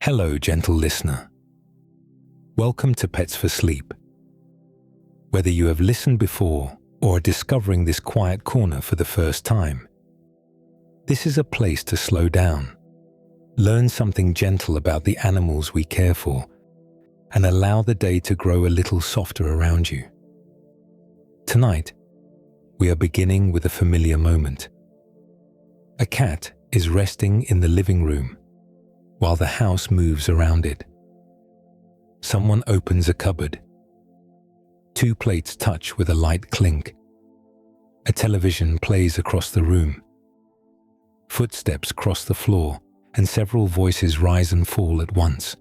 Hello, gentle listener. Welcome to Pets for Sleep. Whether you have listened before or are discovering this quiet corner for the first time, this is a place to slow down, learn something gentle about the animals we care for, and allow the day to grow a little softer around you. Tonight, we are beginning with a familiar moment. A cat is resting in the living room while the house moves around it. Someone opens a cupboard. Two plates touch with a light clink. A television plays across the room. Footsteps cross the floor, and several voices rise and fall at once.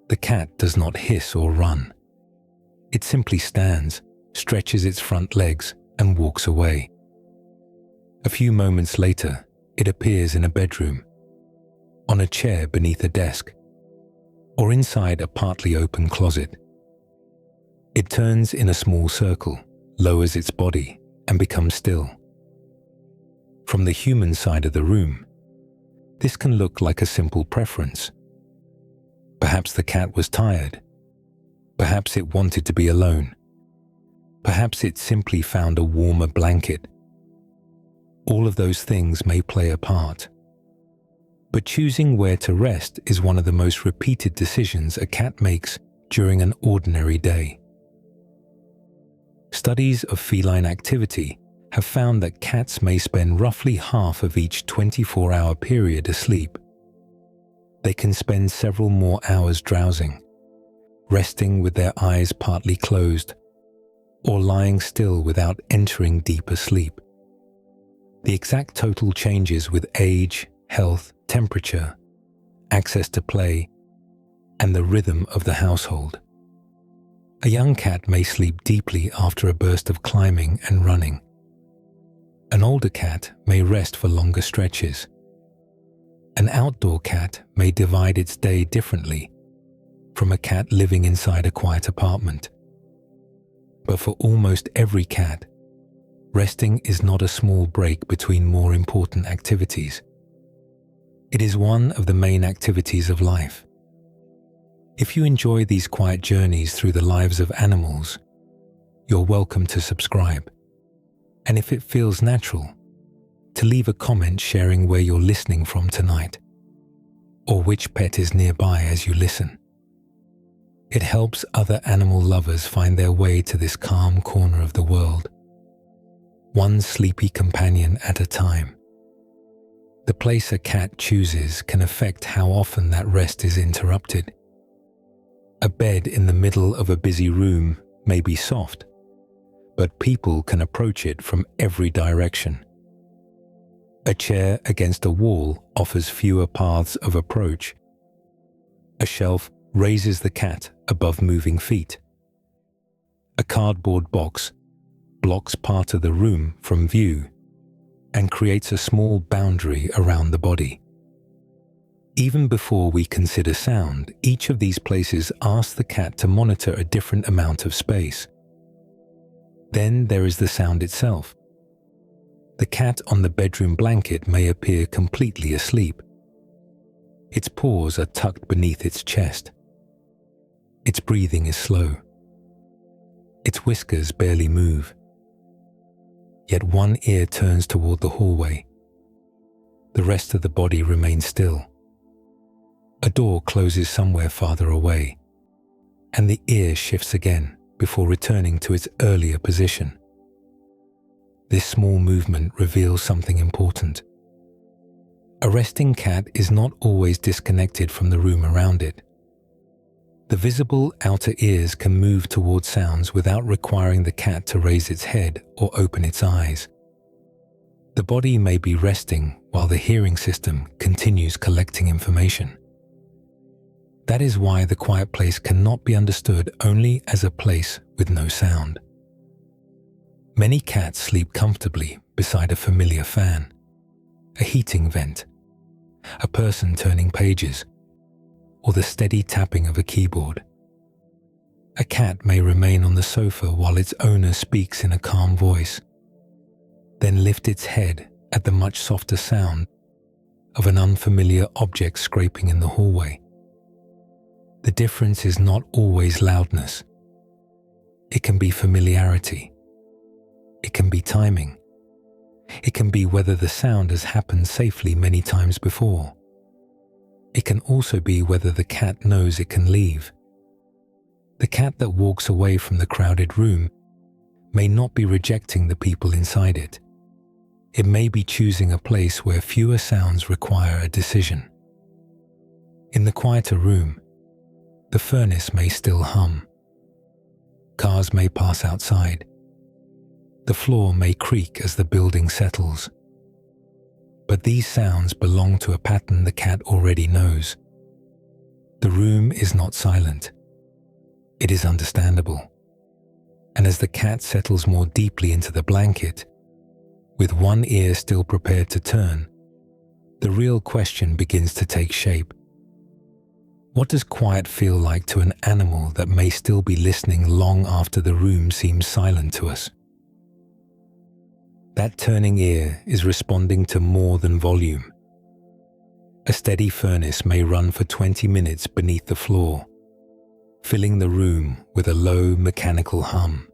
The cat does not hiss or run. It simply stands, stretches its front legs, and walks away. A few moments later, it appears in a bedroom, on a chair beneath a desk, or inside a partly open closet. It turns in a small circle, lowers its body, and becomes still. From the human side of the room, this can look like a simple preference. Perhaps the cat was tired. Perhaps it wanted to be alone. Perhaps it simply found a warmer blanket. All of those things may play a part. But choosing where to rest is one of the most repeated decisions a cat makes during an ordinary day. Studies of feline activity have found that cats may spend roughly half of each 24-hour period asleep. They can spend several more hours drowsing, resting with their eyes partly closed, or lying still without entering deeper sleep. The exact total changes with age, health, temperature, access to play, and the rhythm of the household. A young cat may sleep deeply after a burst of climbing and running. An older cat may rest for longer stretches. An outdoor cat may divide its day differently from a cat living inside a quiet apartment. But for almost every cat, resting is not a small break between more important activities. It is one of the main activities of life. If you enjoy these quiet journeys through the lives of animals, you're welcome to subscribe. And if it feels natural, to leave a comment sharing where you're listening from tonight, or which pet is nearby as you listen. It helps other animal lovers find their way to this calm corner of the world, one sleepy companion at a time. The place a cat chooses can affect how often that rest is interrupted. A bed in the middle of a busy room may be soft, but people can approach it from every direction. A chair against a wall offers fewer paths of approach. A shelf raises the cat above moving feet. A cardboard box blocks part of the room from view and creates a small boundary around the body. Even before we consider sound, each of these places asks the cat to monitor a different amount of space. Then there is the sound itself. The cat on the bedroom blanket may appear completely asleep. Its paws are tucked beneath its chest. Its breathing is slow. Its whiskers barely move. Yet one ear turns toward the hallway. The rest of the body remains still. A door closes somewhere farther away, and the ear shifts again before returning to its earlier position. This small movement reveals something important. A resting cat is not always disconnected from the room around it. The visible outer ears can move toward sounds without requiring the cat to raise its head or open its eyes. The body may be resting while the hearing system continues collecting information. That is why the quiet place cannot be understood only as a place with no sound. Many cats sleep comfortably beside a familiar fan, a heating vent, a person turning pages, or the steady tapping of a keyboard. A cat may remain on the sofa while its owner speaks in a calm voice, then lift its head at the much softer sound of an unfamiliar object scraping in the hallway. The difference is not always loudness. It can be familiarity. It can be timing. It can be whether the sound has happened safely many times before. It can also be whether the cat knows it can leave. The cat that walks away from the crowded room may not be rejecting the people inside it. It may be choosing a place where fewer sounds require a decision. In the quieter room, the furnace may still hum. Cars may pass outside. The floor may creak as the building settles. But these sounds belong to a pattern the cat already knows. The room is not silent. It is understandable. And as the cat settles more deeply into the blanket, with one ear still prepared to turn, the real question begins to take shape. What does quiet feel like to an animal that may still be listening long after the room seems silent to us? That turning ear is responding to more than volume. A steady furnace may run for 20 minutes beneath the floor, filling the room with a low mechanical hum.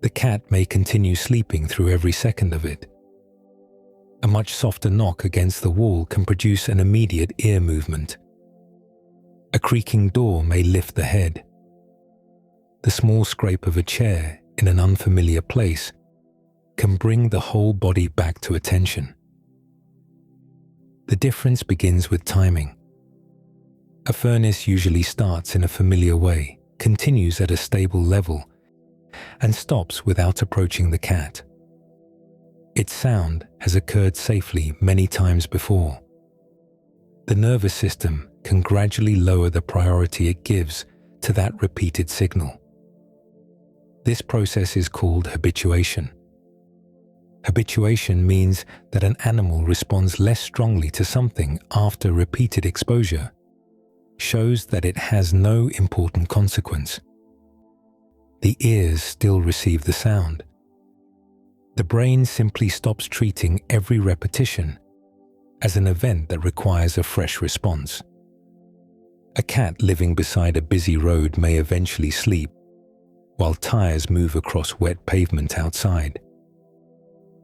The cat may continue sleeping through every second of it. A much softer knock against the wall can produce an immediate ear movement. A creaking door may lift the head. The small scrape of a chair in an unfamiliar place can bring the whole body back to attention. The difference begins with timing. A furnace usually starts in a familiar way, continues at a stable level, and stops without approaching the cat. Its sound has occurred safely many times before. The nervous system can gradually lower the priority it gives to that repeated signal. This process is called habituation. Habituation means that an animal responds less strongly to something after repeated exposure, shows that it has no important consequence. The ears still receive the sound. The brain simply stops treating every repetition as an event that requires a fresh response. A cat living beside a busy road may eventually sleep, while tires move across wet pavement outside.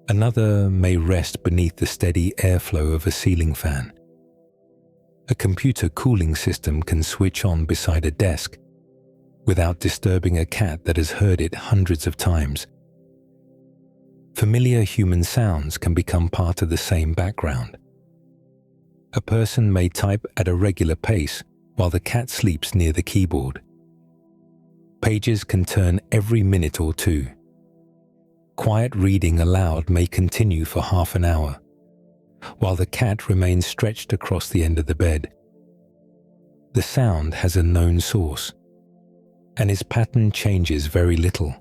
Another may rest beneath the steady airflow of a ceiling fan. A computer cooling system can switch on beside a desk without disturbing a cat that has heard it hundreds of times. Familiar human sounds can become part of the same background. A person may type at a regular pace while the cat sleeps near the keyboard. Pages can turn every minute or two. Quiet reading aloud may continue for half an hour, while the cat remains stretched across the end of the bed. The sound has a known source, and its pattern changes very little.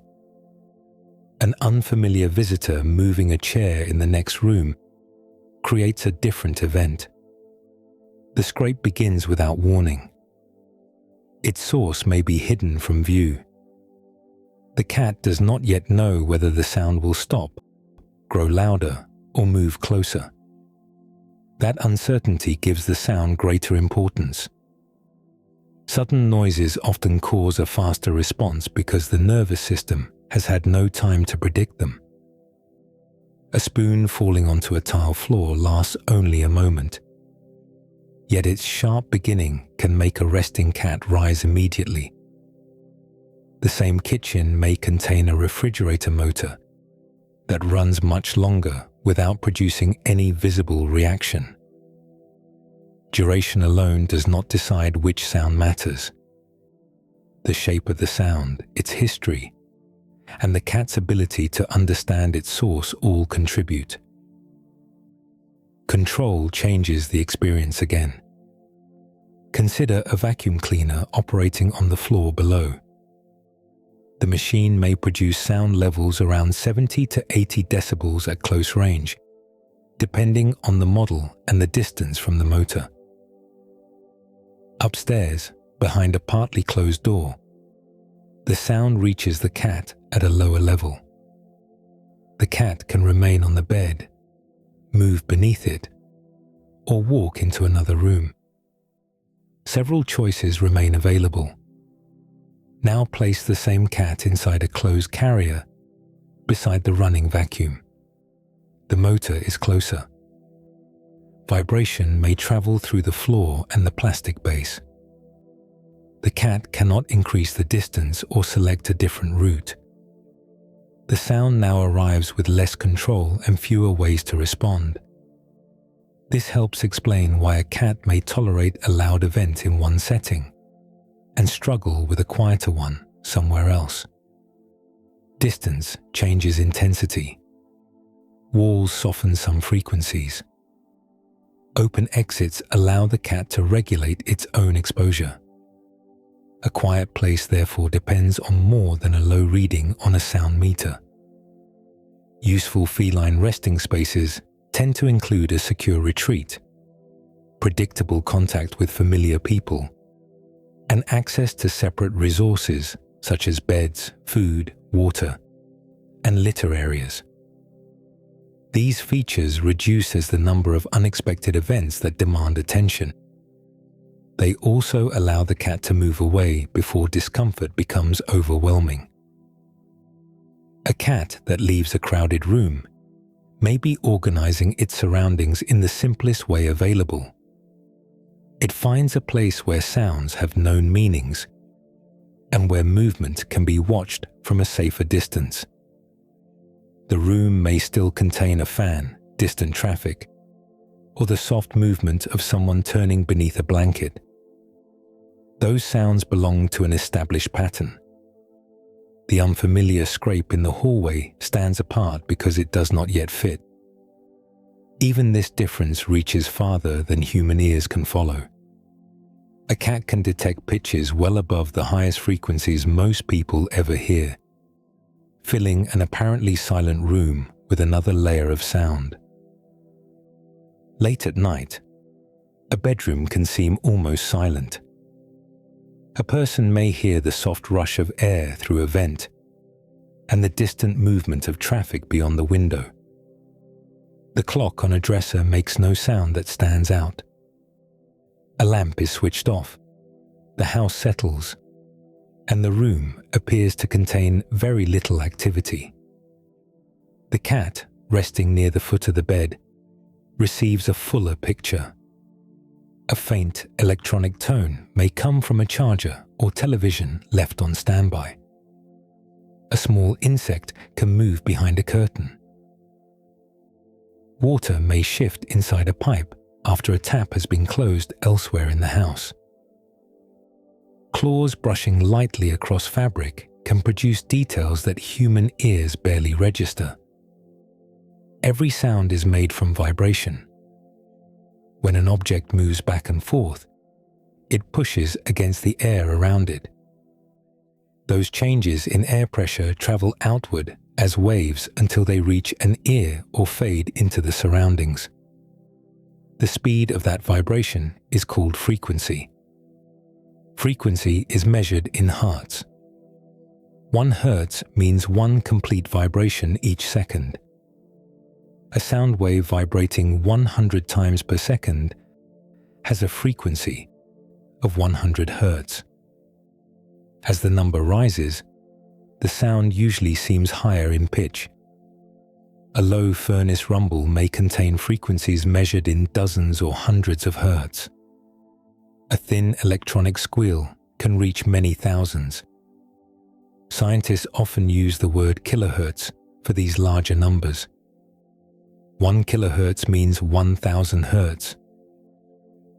An unfamiliar visitor moving a chair in the next room creates a different event. The scrape begins without warning. Its source may be hidden from view. The cat does not yet know whether the sound will stop, grow louder, or move closer. That uncertainty gives the sound greater importance. Sudden noises often cause a faster response because the nervous system has had no time to predict them. A spoon falling onto a tile floor lasts only a moment. Yet its sharp beginning can make a resting cat rise immediately. The same kitchen may contain a refrigerator motor that runs much longer without producing any visible reaction. Duration alone does not decide which sound matters. The shape of the sound, its history, and the cat's ability to understand its source all contribute. Control changes the experience again. Consider a vacuum cleaner operating on the floor below. The machine may produce sound levels around 70 to 80 decibels at close range, depending on the model and the distance from the motor. Upstairs, behind a partly closed door, the sound reaches the cat at a lower level. The cat can remain on the bed, move beneath it, or walk into another room. Several choices remain available. Now place the same cat inside a closed carrier beside the running vacuum. The motor is closer. Vibration may travel through the floor and the plastic base. The cat cannot increase the distance or select a different route. The sound now arrives with less control and fewer ways to respond. This helps explain why a cat may tolerate a loud event in one setting and struggle with a quieter one somewhere else. Distance changes intensity. Walls soften some frequencies. Open exits allow the cat to regulate its own exposure. A quiet place therefore depends on more than a low reading on a sound meter. Useful feline resting spaces tend to include a secure retreat, predictable contact with familiar people, and access to separate resources such as beds, food, water, and litter areas. These features reduces the number of unexpected events that demand attention. They also allow the cat to move away before discomfort becomes overwhelming. A cat that leaves a crowded room may be organizing its surroundings in the simplest way available. It finds a place where sounds have known meanings and where movement can be watched from a safer distance. The room may still contain a fan, distant traffic, or the soft movement of someone turning beneath a blanket. Those sounds belong to an established pattern. The unfamiliar scrape in the hallway stands apart because it does not yet fit. Even this difference reaches farther than human ears can follow. A cat can detect pitches well above the highest frequencies most people ever hear, filling an apparently silent room with another layer of sound. Late at night, a bedroom can seem almost silent. A person may hear the soft rush of air through a vent and the distant movement of traffic beyond the window. The clock on a dresser makes no sound that stands out. A lamp is switched off, the house settles, and the room appears to contain very little activity. The cat, resting near the foot of the bed, receives a fuller picture. A faint electronic tone may come from a charger or television left on standby. A small insect can move behind a curtain. Water may shift inside a pipe after a tap has been closed elsewhere in the house. Claws brushing lightly across fabric can produce details that human ears barely register. Every sound is made from vibration. When an object moves back and forth, it pushes against the air around it. Those changes in air pressure travel outward as waves until they reach an ear or fade into the surroundings. The speed of that vibration is called frequency. Frequency is measured in hertz. 1 hertz means 1 complete vibration each second. A sound wave vibrating 100 times per second has a frequency of 100 hertz. As the number rises, the sound usually seems higher in pitch. A low furnace rumble may contain frequencies measured in dozens or hundreds of hertz. A thin electronic squeal can reach many thousands. Scientists often use the word kilohertz for these larger numbers. 1 kilohertz means 1,000 hertz.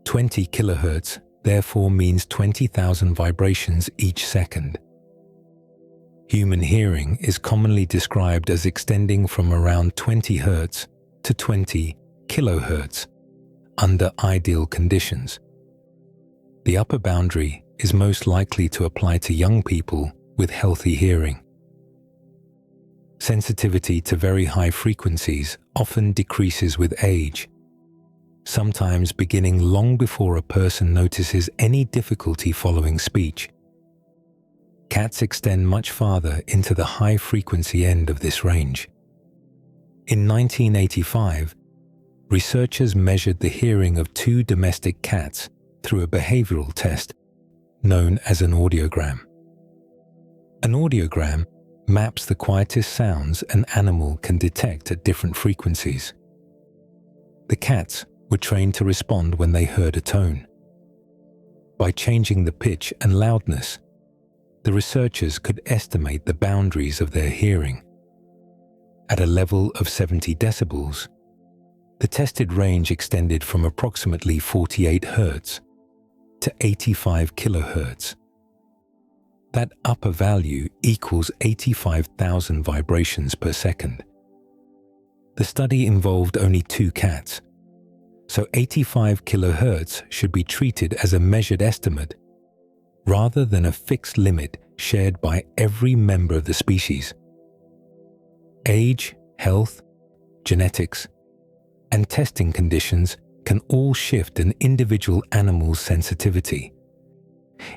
20 kilohertz therefore means 20,000 vibrations each second. Human hearing is commonly described as extending from around 20 hertz to 20 kilohertz under ideal conditions. The upper boundary is most likely to apply to young people with healthy hearing. Sensitivity to very high frequencies often decreases with age, sometimes beginning long before a person notices any difficulty following speech. Cats extend much farther into the high-frequency end of this range. In 1985, researchers measured the hearing of 2 domestic cats through a behavioral test known as an audiogram. An audiogram maps the quietest sounds an animal can detect at different frequencies. The cats were trained to respond when they heard a tone. By changing the pitch and loudness, the researchers could estimate the boundaries of their hearing. At a level of 70 decibels, the tested range extended from approximately 48 Hz to 85 kHz. That upper value equals 85,000 vibrations per second. The study involved only 2 cats, so 85 kHz should be treated as a measured estimate rather than a fixed limit shared by every member of the species. Age, health, genetics, and testing conditions can all shift an individual animal's sensitivity.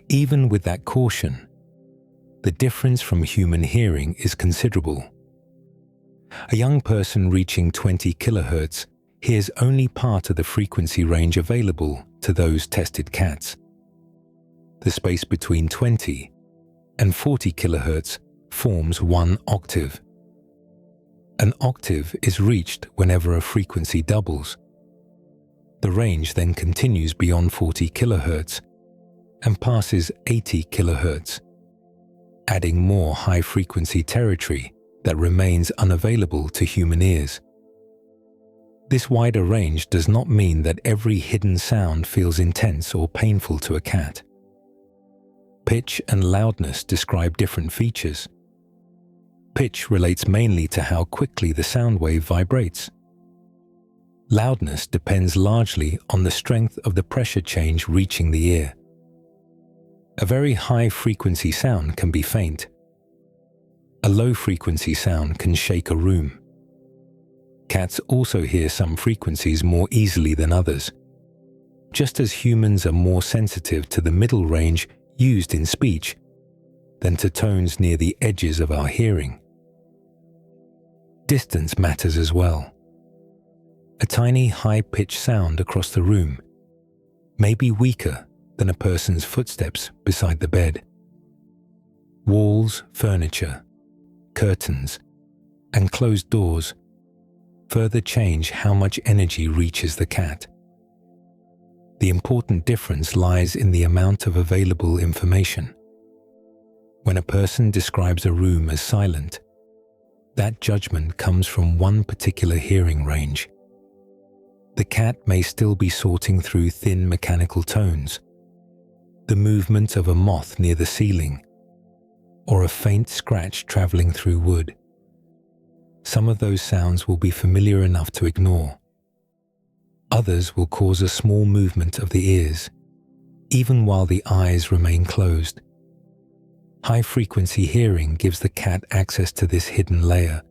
Even with that caution, the difference from human hearing is considerable. A young person reaching 20 kHz hears only part of the frequency range available to those tested cats. The space between 20 and 40 kHz forms 1 octave. An octave is reached whenever a frequency doubles. The range then continues beyond 40 kHz and passes 80 kHz, adding more high-frequency territory that remains unavailable to human ears. This wider range does not mean that every hidden sound feels intense or painful to a cat. Pitch and loudness describe different features. Pitch relates mainly to how quickly the sound wave vibrates. Loudness depends largely on the strength of the pressure change reaching the ear. A very high-frequency sound can be faint. A low-frequency sound can shake a room. Cats also hear some frequencies more easily than others, just as humans are more sensitive to the middle range used in speech than to tones near the edges of our hearing. Distance matters as well. A tiny high-pitched sound across the room may be weaker than a person's footsteps beside the bed. Walls, furniture, curtains, and closed doors further change how much energy reaches the cat. The important difference lies in the amount of available information. When a person describes a room as silent, that judgment comes from one particular hearing range. The cat may still be sorting through thin mechanical tones, the movement of a moth near the ceiling, or a faint scratch traveling through wood. Some of those sounds will be familiar enough to ignore. Others will cause a small movement of the ears, even while the eyes remain closed. High-frequency hearing gives the cat access to this hidden layer,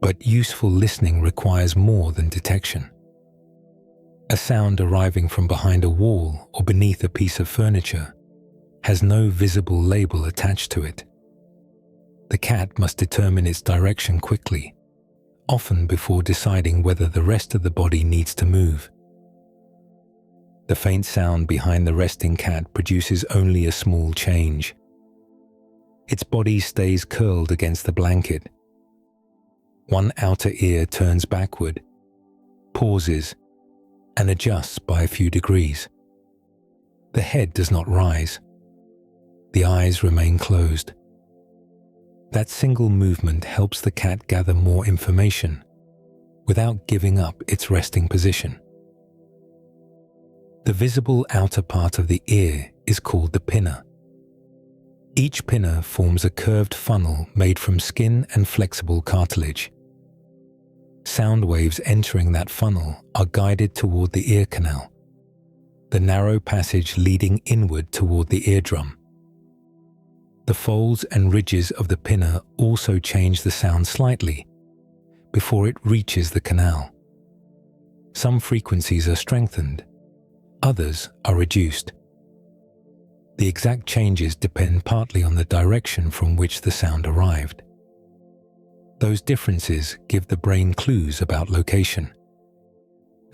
but useful listening requires more than detection. A sound arriving from behind a wall or beneath a piece of furniture has no visible label attached to it. The cat must determine its direction quickly, often before deciding whether the rest of the body needs to move. The faint sound behind the resting cat produces only a small change. Its body stays curled against the blanket. One outer ear turns backward, pauses, and adjusts by a few degrees. The head does not rise. The eyes remain closed. That single movement helps the cat gather more information without giving up its resting position. The visible outer part of the ear is called the pinna. Each pinna forms a curved funnel made from skin and flexible cartilage. Sound waves entering that funnel are guided toward the ear canal, the narrow passage leading inward toward the eardrum. The folds and ridges of the pinna also change the sound slightly before it reaches the canal. Some frequencies are strengthened, others are reduced. The exact changes depend partly on the direction from which the sound arrived. Those differences give the brain clues about location.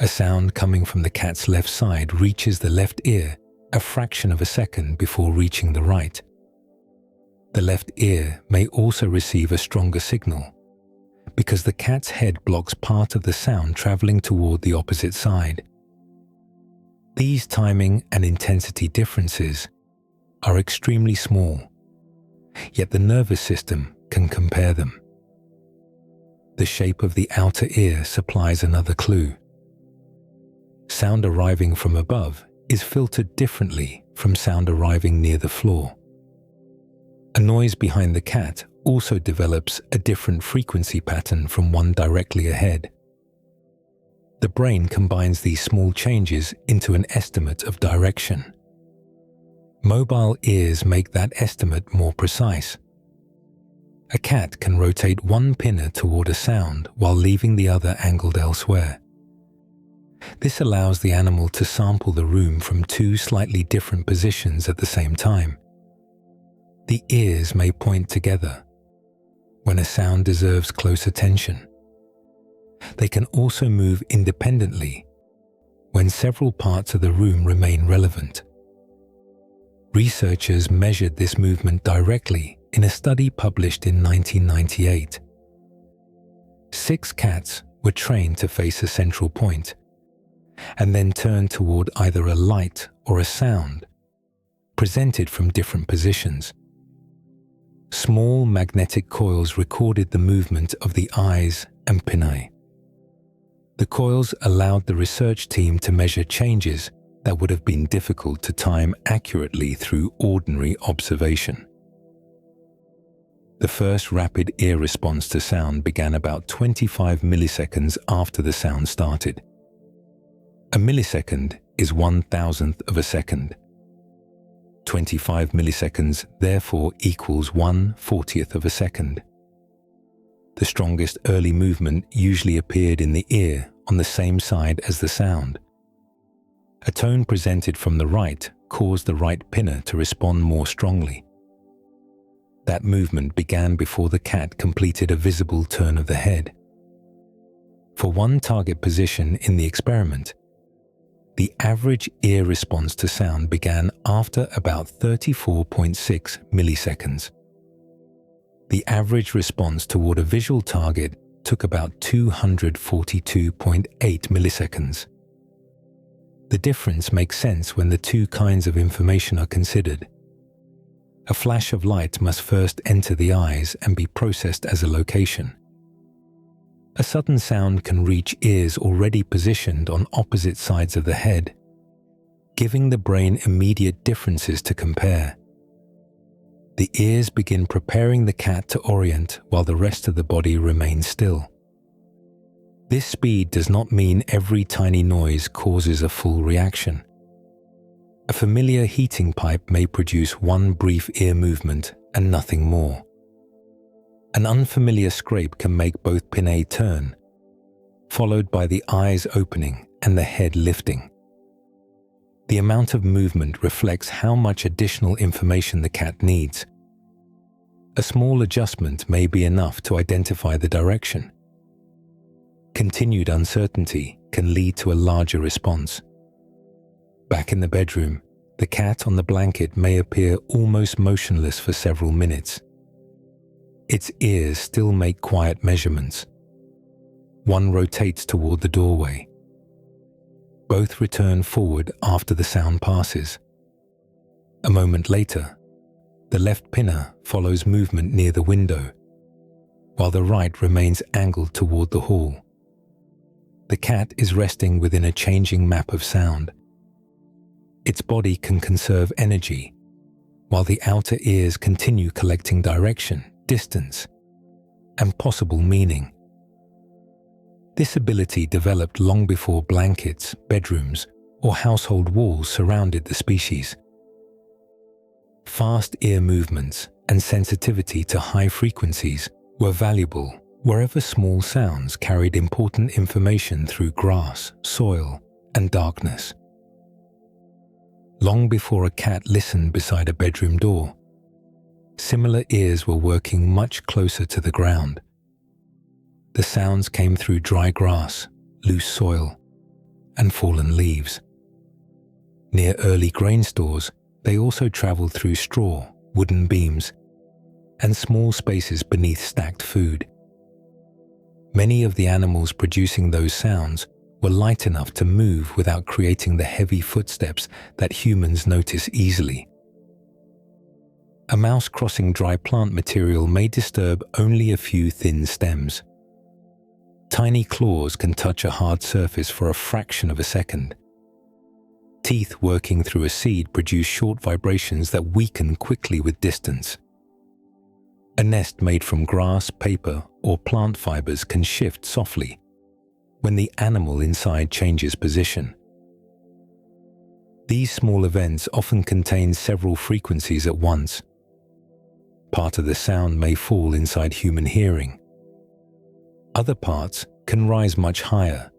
A sound coming from the cat's left side reaches the left ear a fraction of a second before reaching the right. The left ear may also receive a stronger signal because the cat's head blocks part of the sound traveling toward the opposite side. These timing and intensity differences are extremely small, yet the nervous system can compare them. The shape of the outer ear supplies another clue. Sound arriving from above is filtered differently from sound arriving near the floor. A noise behind the cat also develops a different frequency pattern from one directly ahead. The brain combines these small changes into an estimate of direction. Mobile ears make that estimate more precise. A cat can rotate one pinna toward a sound while leaving the other angled elsewhere. This allows the animal to sample the room from two slightly different positions at the same time. The ears may point together when a sound deserves close attention. They can also move independently when several parts of the room remain relevant. Researchers measured this movement directly in a study published in 1998. 6 cats were trained to face a central point and then turn toward either a light or a sound presented from different positions. Small magnetic coils recorded the movement of the eyes and pinnae. The coils allowed the research team to measure changes that would have been difficult to time accurately through ordinary observation. The first rapid ear response to sound began about 25 milliseconds after the sound started. A millisecond is 1,000th of a second. 25 milliseconds therefore equals 1/40th of a second. The strongest early movement usually appeared in the ear on the same side as the sound. A tone presented from the right caused the right pinna to respond more strongly. That movement began before the cat completed a visible turn of the head. For one target position in the experiment, the average ear response to sound began after about 34.6 milliseconds. The average response toward a visual target took about 242.8 milliseconds. The difference makes sense when the two kinds of information are considered. A flash of light must first enter the eyes and be processed as a location. A sudden sound can reach ears already positioned on opposite sides of the head, giving the brain immediate differences to compare. The ears begin preparing the cat to orient while the rest of the body remains still. This speed does not mean every tiny noise causes a full reaction. A familiar heating pipe may produce one brief ear movement and nothing more. An unfamiliar scrape can make both pinnae turn, followed by the eyes opening and the head lifting. The amount of movement reflects how much additional information the cat needs. A small adjustment may be enough to identify the direction. Continued uncertainty can lead to a larger response. Back in the bedroom, the cat on the blanket may appear almost motionless for several minutes. Its ears still make quiet measurements. One rotates toward the doorway. Both return forward after the sound passes. A moment later, the left pinna follows movement near the window, while the right remains angled toward the hall. The cat is resting within a changing map of sound. Its body can conserve energy, while the outer ears continue collecting direction, distance, and possible meaning. This ability developed long before blankets, bedrooms, or household walls surrounded the species. Fast ear movements and sensitivity to high frequencies were valuable wherever small sounds carried important information through grass, soil, and darkness. Long before a cat listened beside a bedroom door, similar ears were working much closer to the ground. The sounds came through dry grass, loose soil, and fallen leaves. Near early grain stores, they also travel through straw, wooden beams, and small spaces beneath stacked food. Many of the animals producing those sounds were light enough to move without creating the heavy footsteps that humans notice easily. A mouse crossing dry plant material may disturb only a few thin stems. Tiny claws can touch a hard surface for a fraction of a second. Teeth working through a seed produce short vibrations that weaken quickly with distance. A nest made from grass, paper, or plant fibers can shift softly when the animal inside changes position. These small events often contain several frequencies at once. Part of the sound may fall inside human hearing. Other parts can rise much higher,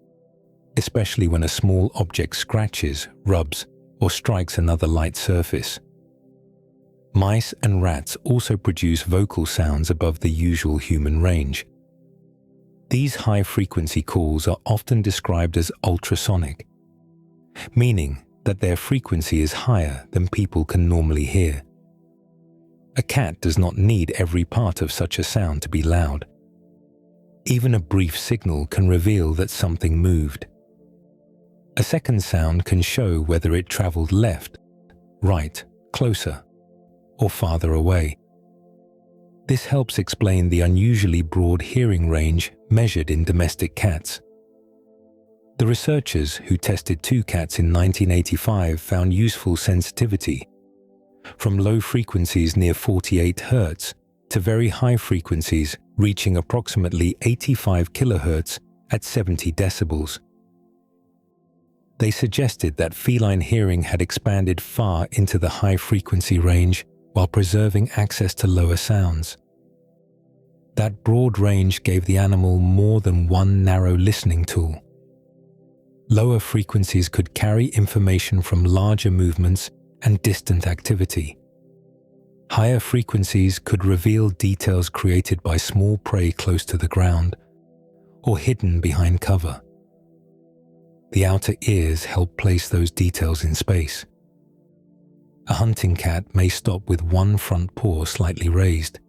especially when a small object scratches, rubs, or strikes another light surface. Mice and rats also produce vocal sounds above the usual human range. These high-frequency calls are often described as ultrasonic, meaning that their frequency is higher than people can normally hear. A cat does not need every part of such a sound to be loud. Even a brief signal can reveal that something moved. A second sound can show whether it traveled left, right, closer, or farther away. This helps explain the unusually broad hearing range measured in domestic cats. The researchers who tested 2 cats in 1985 found useful sensitivity, from low frequencies near 48 Hz to very high frequencies reaching approximately 85 kHz at 70 decibels. They suggested that feline hearing had expanded far into the high-frequency range while preserving access to lower sounds. That broad range gave the animal more than one narrow listening tool. Lower frequencies could carry information from larger movements and distant activity. Higher frequencies could reveal details created by small prey close to the ground or hidden behind cover. The outer ears help place those details in space. A hunting cat may stop with one front paw slightly raised.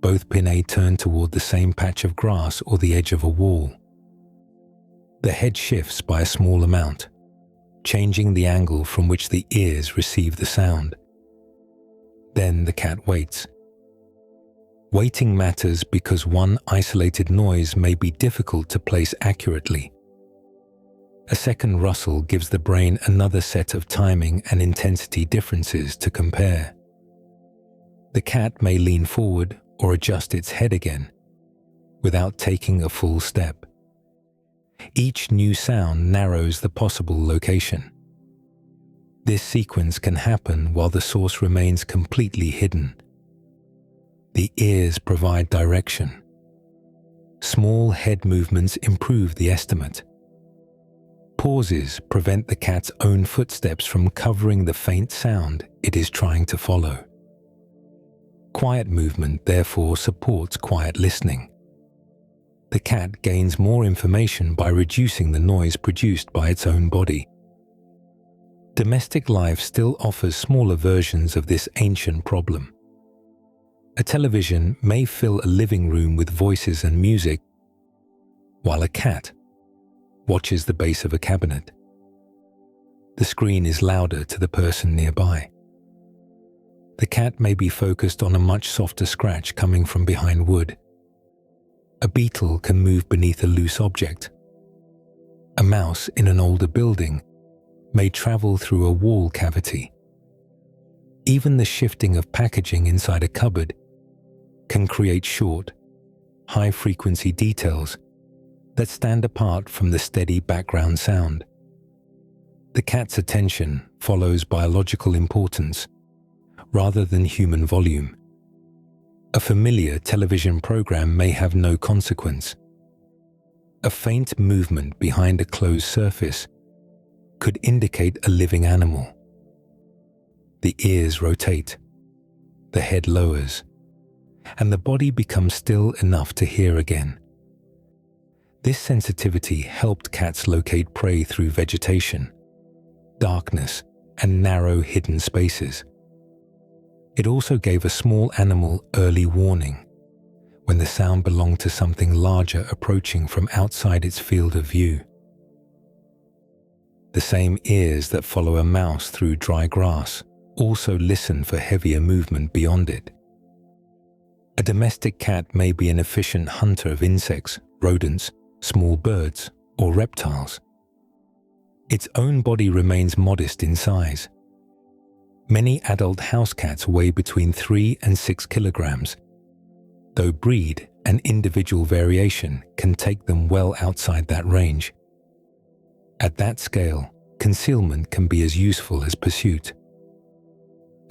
Both pinnae turn toward the same patch of grass or the edge of a wall. The head shifts by a small amount, changing the angle from which the ears receive the sound. Then the cat waits. Waiting matters because one isolated noise may be difficult to place accurately. A second rustle gives the brain another set of timing and intensity differences to compare. The cat may lean forward or adjust its head again, without taking a full step. Each new sound narrows the possible location. This sequence can happen while the source remains completely hidden. The ears provide direction. Small head movements improve the estimate. Pauses prevent the cat's own footsteps from covering the faint sound it is trying to follow. Quiet movement therefore supports quiet listening. The cat gains more information by reducing the noise produced by its own body. Domestic life still offers smaller versions of this ancient problem. A television may fill a living room with voices and music, while a cat watches the base of a cabinet. The screen is louder to the person nearby. The cat may be focused on a much softer scratch coming from behind wood. A beetle can move beneath a loose object. A mouse in an older building may travel through a wall cavity. Even the shifting of packaging inside a cupboard can create short, high-frequency details that stand apart from the steady background sound. The cat's attention follows biological importance rather than human volume. A familiar television program may have no consequence. A faint movement behind a closed surface could indicate a living animal. The ears rotate, the head lowers, and the body becomes still enough to hear again. This sensitivity helped cats locate prey through vegetation, darkness, and narrow hidden spaces. It also gave a small animal early warning when the sound belonged to something larger approaching from outside its field of view. The same ears that follow a mouse through dry grass also listen for heavier movement beyond it. A domestic cat may be an efficient hunter of insects, rodents, small birds, or reptiles. Its own body remains modest in size. Many adult house cats weigh between 3 and 6 kilograms, though breed and individual variation can take them well outside that range. At that scale, concealment can be as useful as pursuit.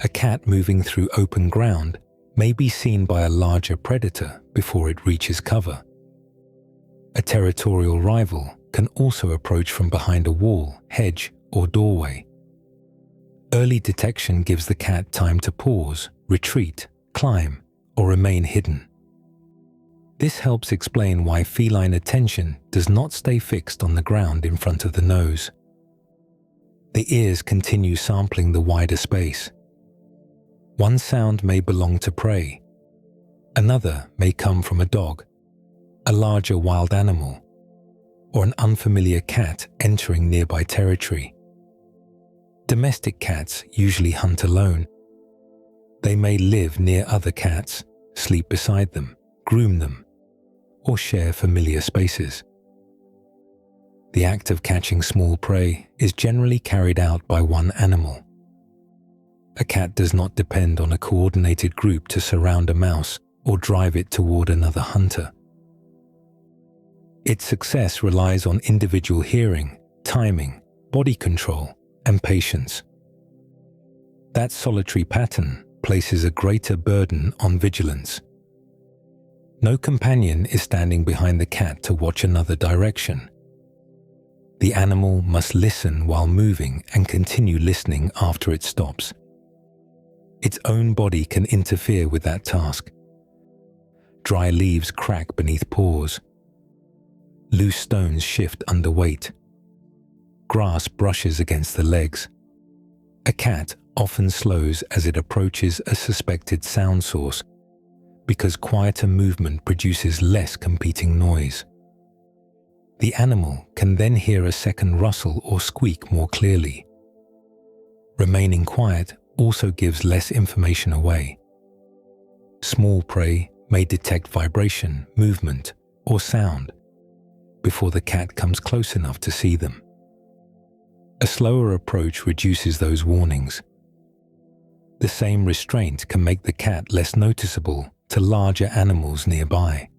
A cat moving through open ground may be seen by a larger predator before it reaches cover. A territorial rival can also approach from behind a wall, hedge, or doorway. Early detection gives the cat time to pause, retreat, climb, or remain hidden. This helps explain why feline attention does not stay fixed on the ground in front of the nose. The ears continue sampling the wider space. One sound may belong to prey. Another may come from a dog, a larger wild animal, or an unfamiliar cat entering nearby territory. Domestic cats usually hunt alone. They may live near other cats, sleep beside them, groom them, or share familiar spaces. The act of catching small prey is generally carried out by one animal. A cat does not depend on a coordinated group to surround a mouse or drive it toward another hunter. Its success relies on individual hearing, timing, body control, and patience. That solitary pattern places a greater burden on vigilance. No companion is standing behind the cat to watch another direction. The animal must listen while moving and continue listening after it stops. Its own body can interfere with that task. Dry leaves crack beneath paws. Loose stones shift under weight. Grass brushes against the legs. A cat often slows as it approaches a suspected sound source because quieter movement produces less competing noise. The animal can then hear a second rustle or squeak more clearly. Remaining quiet also gives less information away. Small prey may detect vibration, movement, or sound before the cat comes close enough to see them. A slower approach reduces those warnings. The same restraint can make the cat less noticeable to larger animals nearby.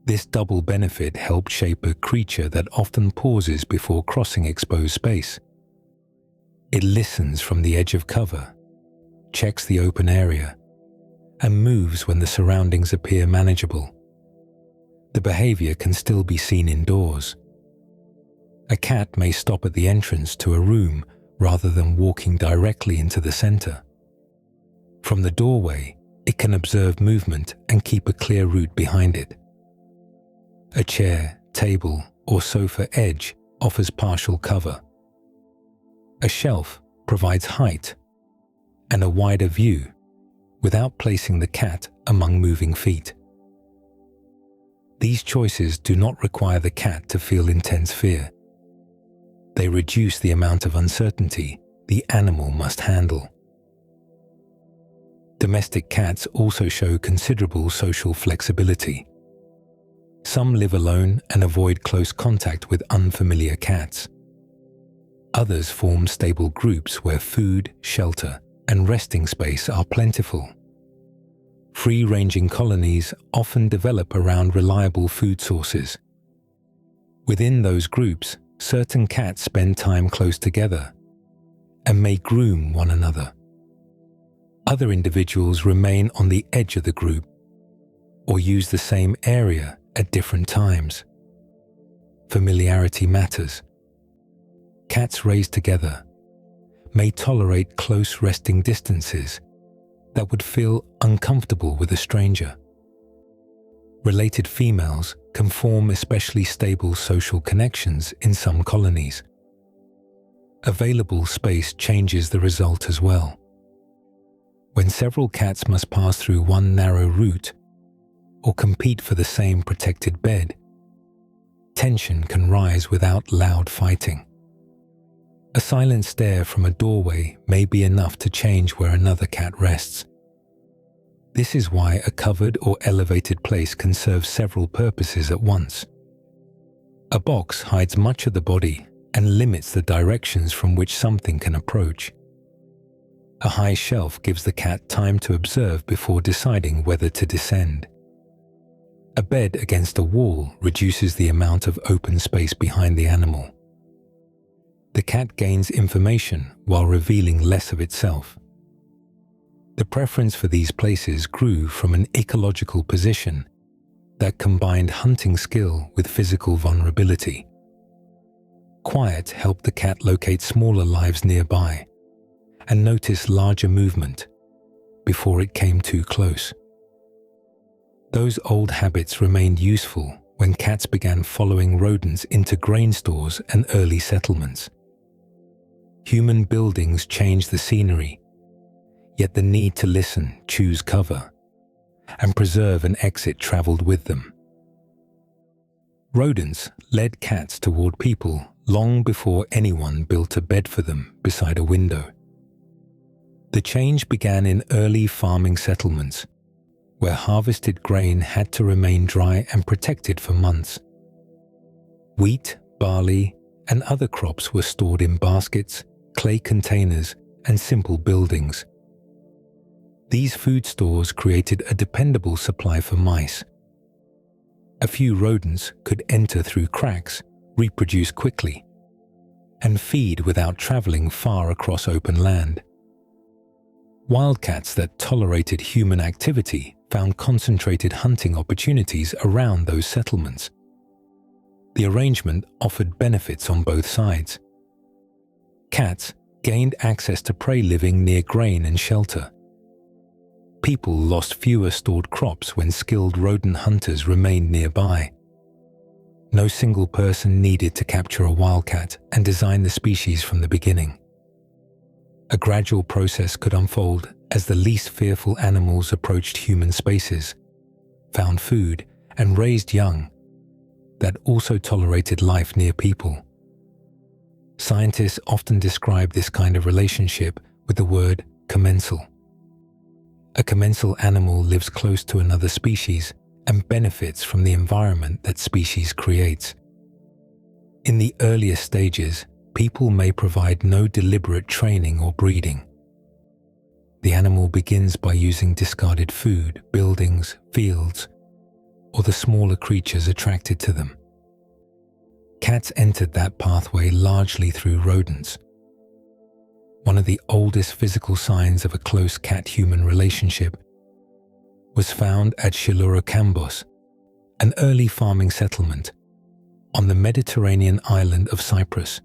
This double benefit helped shape a creature that often pauses before crossing exposed space. It listens from the edge of cover, checks the open area, and moves when the surroundings appear manageable. The behavior can still be seen indoors. A cat may stop at the entrance to a room rather than walking directly into the center. From the doorway, it can observe movement and keep a clear route behind it. A chair, table, or sofa edge offers partial cover. A shelf provides height and a wider view without placing the cat among moving feet. These choices do not require the cat to feel intense fear. They reduce the amount of uncertainty the animal must handle. Domestic cats also show considerable social flexibility. Some live alone and avoid close contact with unfamiliar cats. Others form stable groups where food, shelter, and resting space are plentiful. Free-ranging colonies often develop around reliable food sources. Within those groups, certain cats spend time close together and may groom one another. Other individuals remain on the edge of the group or use the same area at different times. Familiarity matters. Cats raised together may tolerate close resting distances that would feel uncomfortable with a stranger. Related females can form especially stable social connections in some colonies. Available space changes the result as well. When several cats must pass through one narrow route or compete for the same protected bed, tension can rise without loud fighting. A silent stare from a doorway may be enough to change where another cat rests. This is why a covered or elevated place can serve several purposes at once. A box hides much of the body and limits the directions from which something can approach. A high shelf gives the cat time to observe before deciding whether to descend. A bed against a wall reduces the amount of open space behind the animal. The cat gains information while revealing less of itself. The preference for these places grew from an ecological position that combined hunting skill with physical vulnerability. Quiet helped the cat locate smaller lives nearby and notice larger movement before it came too close. Those old habits remained useful when cats began following rodents into grain stores and early settlements. Human buildings changed the scenery, yet the need to listen, choose cover, and preserve an exit traveled with them. Rodents led cats toward people long before anyone built a bed for them beside a window. The change began in early farming settlements, where harvested grain had to remain dry and protected for months. Wheat, barley, and other crops were stored in baskets, clay containers, and simple buildings. These food stores created a dependable supply for mice. A few rodents could enter through cracks, reproduce quickly, and feed without traveling far across open land. Wildcats that tolerated human activity found concentrated hunting opportunities around those settlements. The arrangement offered benefits on both sides. Cats gained access to prey living near grain and shelter. People lost fewer stored crops when skilled rodent hunters remained nearby. No single person needed to capture a wildcat and design the species from the beginning. A gradual process could unfold as the least fearful animals approached human spaces, found food, and raised young that also tolerated life near people. Scientists often describe this kind of relationship with the word commensal. A commensal animal lives close to another species and benefits from the environment that species creates. In the earliest stages, people may provide no deliberate training or breeding. The animal begins by using discarded food, buildings, fields, or the smaller creatures attracted to them. Cats entered that pathway largely through rodents. One of the oldest physical signs of a close cat-human relationship was found at Chilurocambos, an early farming settlement on the Mediterranean island of Cyprus.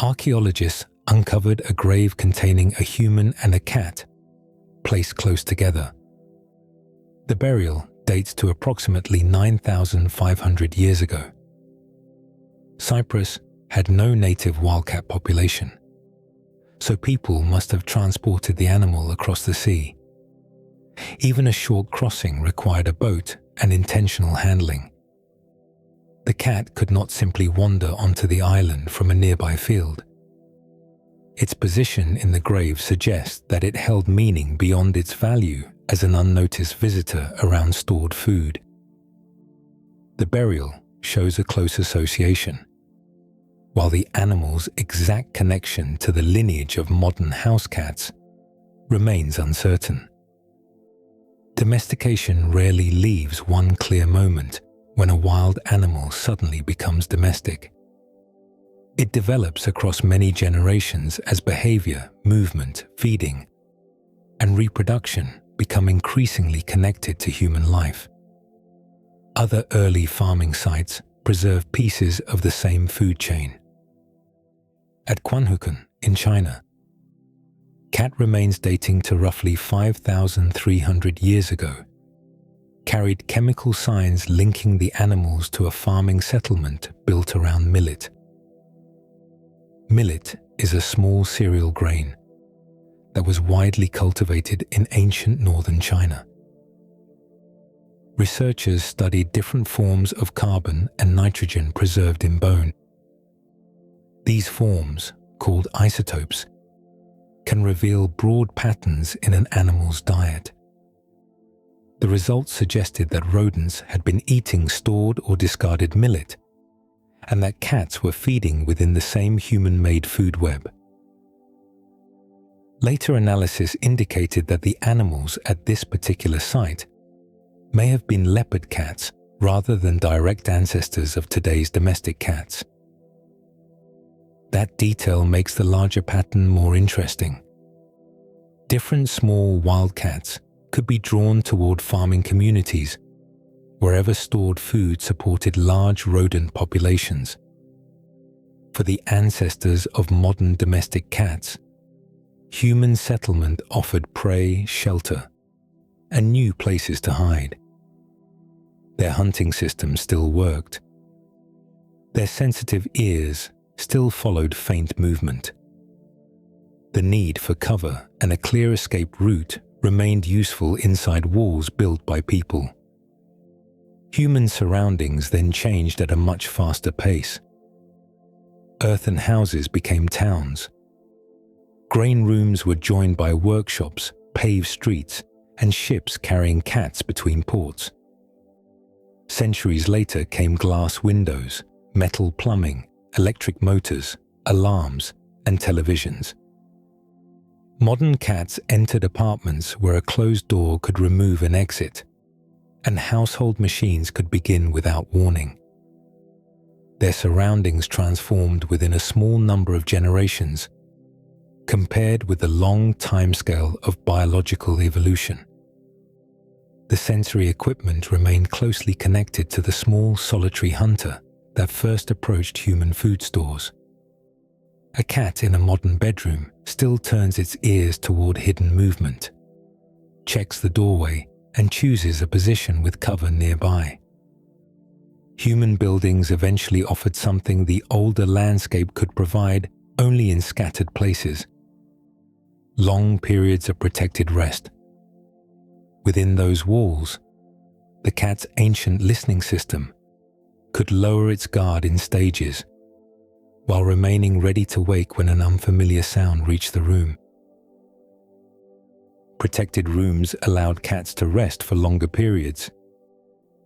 Archaeologists uncovered a grave containing a human and a cat placed close together. The burial dates to approximately 9,500 years ago. Cyprus had no native wildcat population, so people must have transported the animal across the sea. Even a short crossing required a boat and intentional handling. The cat could not simply wander onto the island from a nearby field. Its position in the grave suggests that it held meaning beyond its value as an unnoticed visitor around stored food. The burial shows a close association, while the animal's exact connection to the lineage of modern house cats remains uncertain. Domestication rarely leaves one clear moment when a wild animal suddenly becomes domestic. It develops across many generations as behavior, movement, feeding, and reproduction become increasingly connected to human life. Other early farming sites preserve pieces of the same food chain. At Quanhukan in China, cat remains dating to roughly 5,300 years ago carried chemical signs linking the animals to a farming settlement built around millet. Millet is a small cereal grain that was widely cultivated in ancient northern China. Researchers studied different forms of carbon and nitrogen preserved in bone. These forms, called isotopes, can reveal broad patterns in an animal's diet. The results suggested that rodents had been eating stored or discarded millet, and that cats were feeding within the same human-made food web. Later analysis indicated that the animals at this particular site may have been leopard cats rather than direct ancestors of today's domestic cats. That detail makes the larger pattern more interesting. Different small wild cats could be drawn toward farming communities wherever stored food supported large rodent populations. For the ancestors of modern domestic cats, human settlement offered prey, shelter, and new places to hide. Their hunting system still worked. Their sensitive ears still followed faint movement. The need for cover and a clear escape route remained useful inside walls built by people. Human surroundings then changed at a much faster pace. Earthen houses became towns. Grain rooms were joined by workshops, paved streets, and ships carrying cats between ports. Centuries later came glass windows, metal plumbing, electric motors, alarms, and televisions. Modern cats entered apartments where a closed door could remove an exit, and household machines could begin without warning. Their surroundings transformed within a small number of generations, compared with the long timescale of biological evolution. The sensory equipment remained closely connected to the small solitary hunter that first approached human food stores. A cat in a modern bedroom still turns its ears toward hidden movement, checks the doorway, and chooses a position with cover nearby. Human buildings eventually offered something the older landscape could provide only in scattered places: long periods of protected rest. Within those walls, the cat's ancient listening system could lower its guard in stages, while remaining ready to wake when an unfamiliar sound reached the room. Protected rooms allowed cats to rest for longer periods,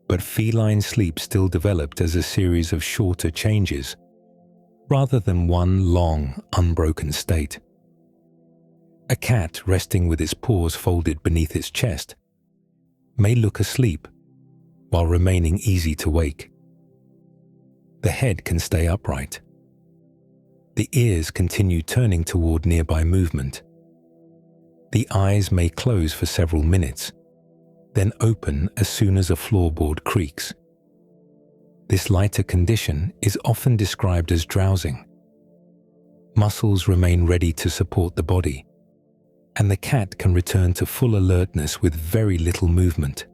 but feline sleep still developed as a series of shorter changes, rather than one long, unbroken state. A cat resting with its paws folded beneath its chest may look asleep, while remaining easy to wake. The head can stay upright. The ears continue turning toward nearby movement. The eyes may close for several minutes, then open as soon as a floorboard creaks. This lighter condition is often described as drowsing. Muscles remain ready to support the body, and the cat can return to full alertness with very little movement.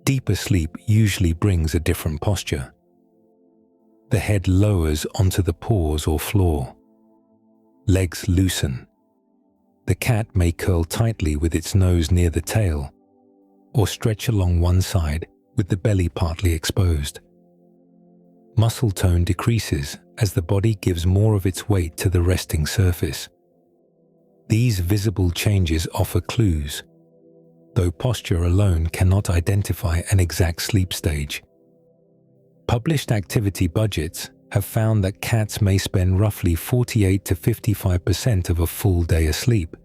Deeper sleep usually brings a different posture. The head lowers onto the paws or floor. Legs loosen. The cat may curl tightly with its nose near the tail, or stretch along one side with the belly partly exposed. Muscle tone decreases as the body gives more of its weight to the resting surface. These visible changes offer clues, though posture alone cannot identify an exact sleep stage. Published activity budgets have found that cats may spend roughly 48 to 55% of a full day asleep.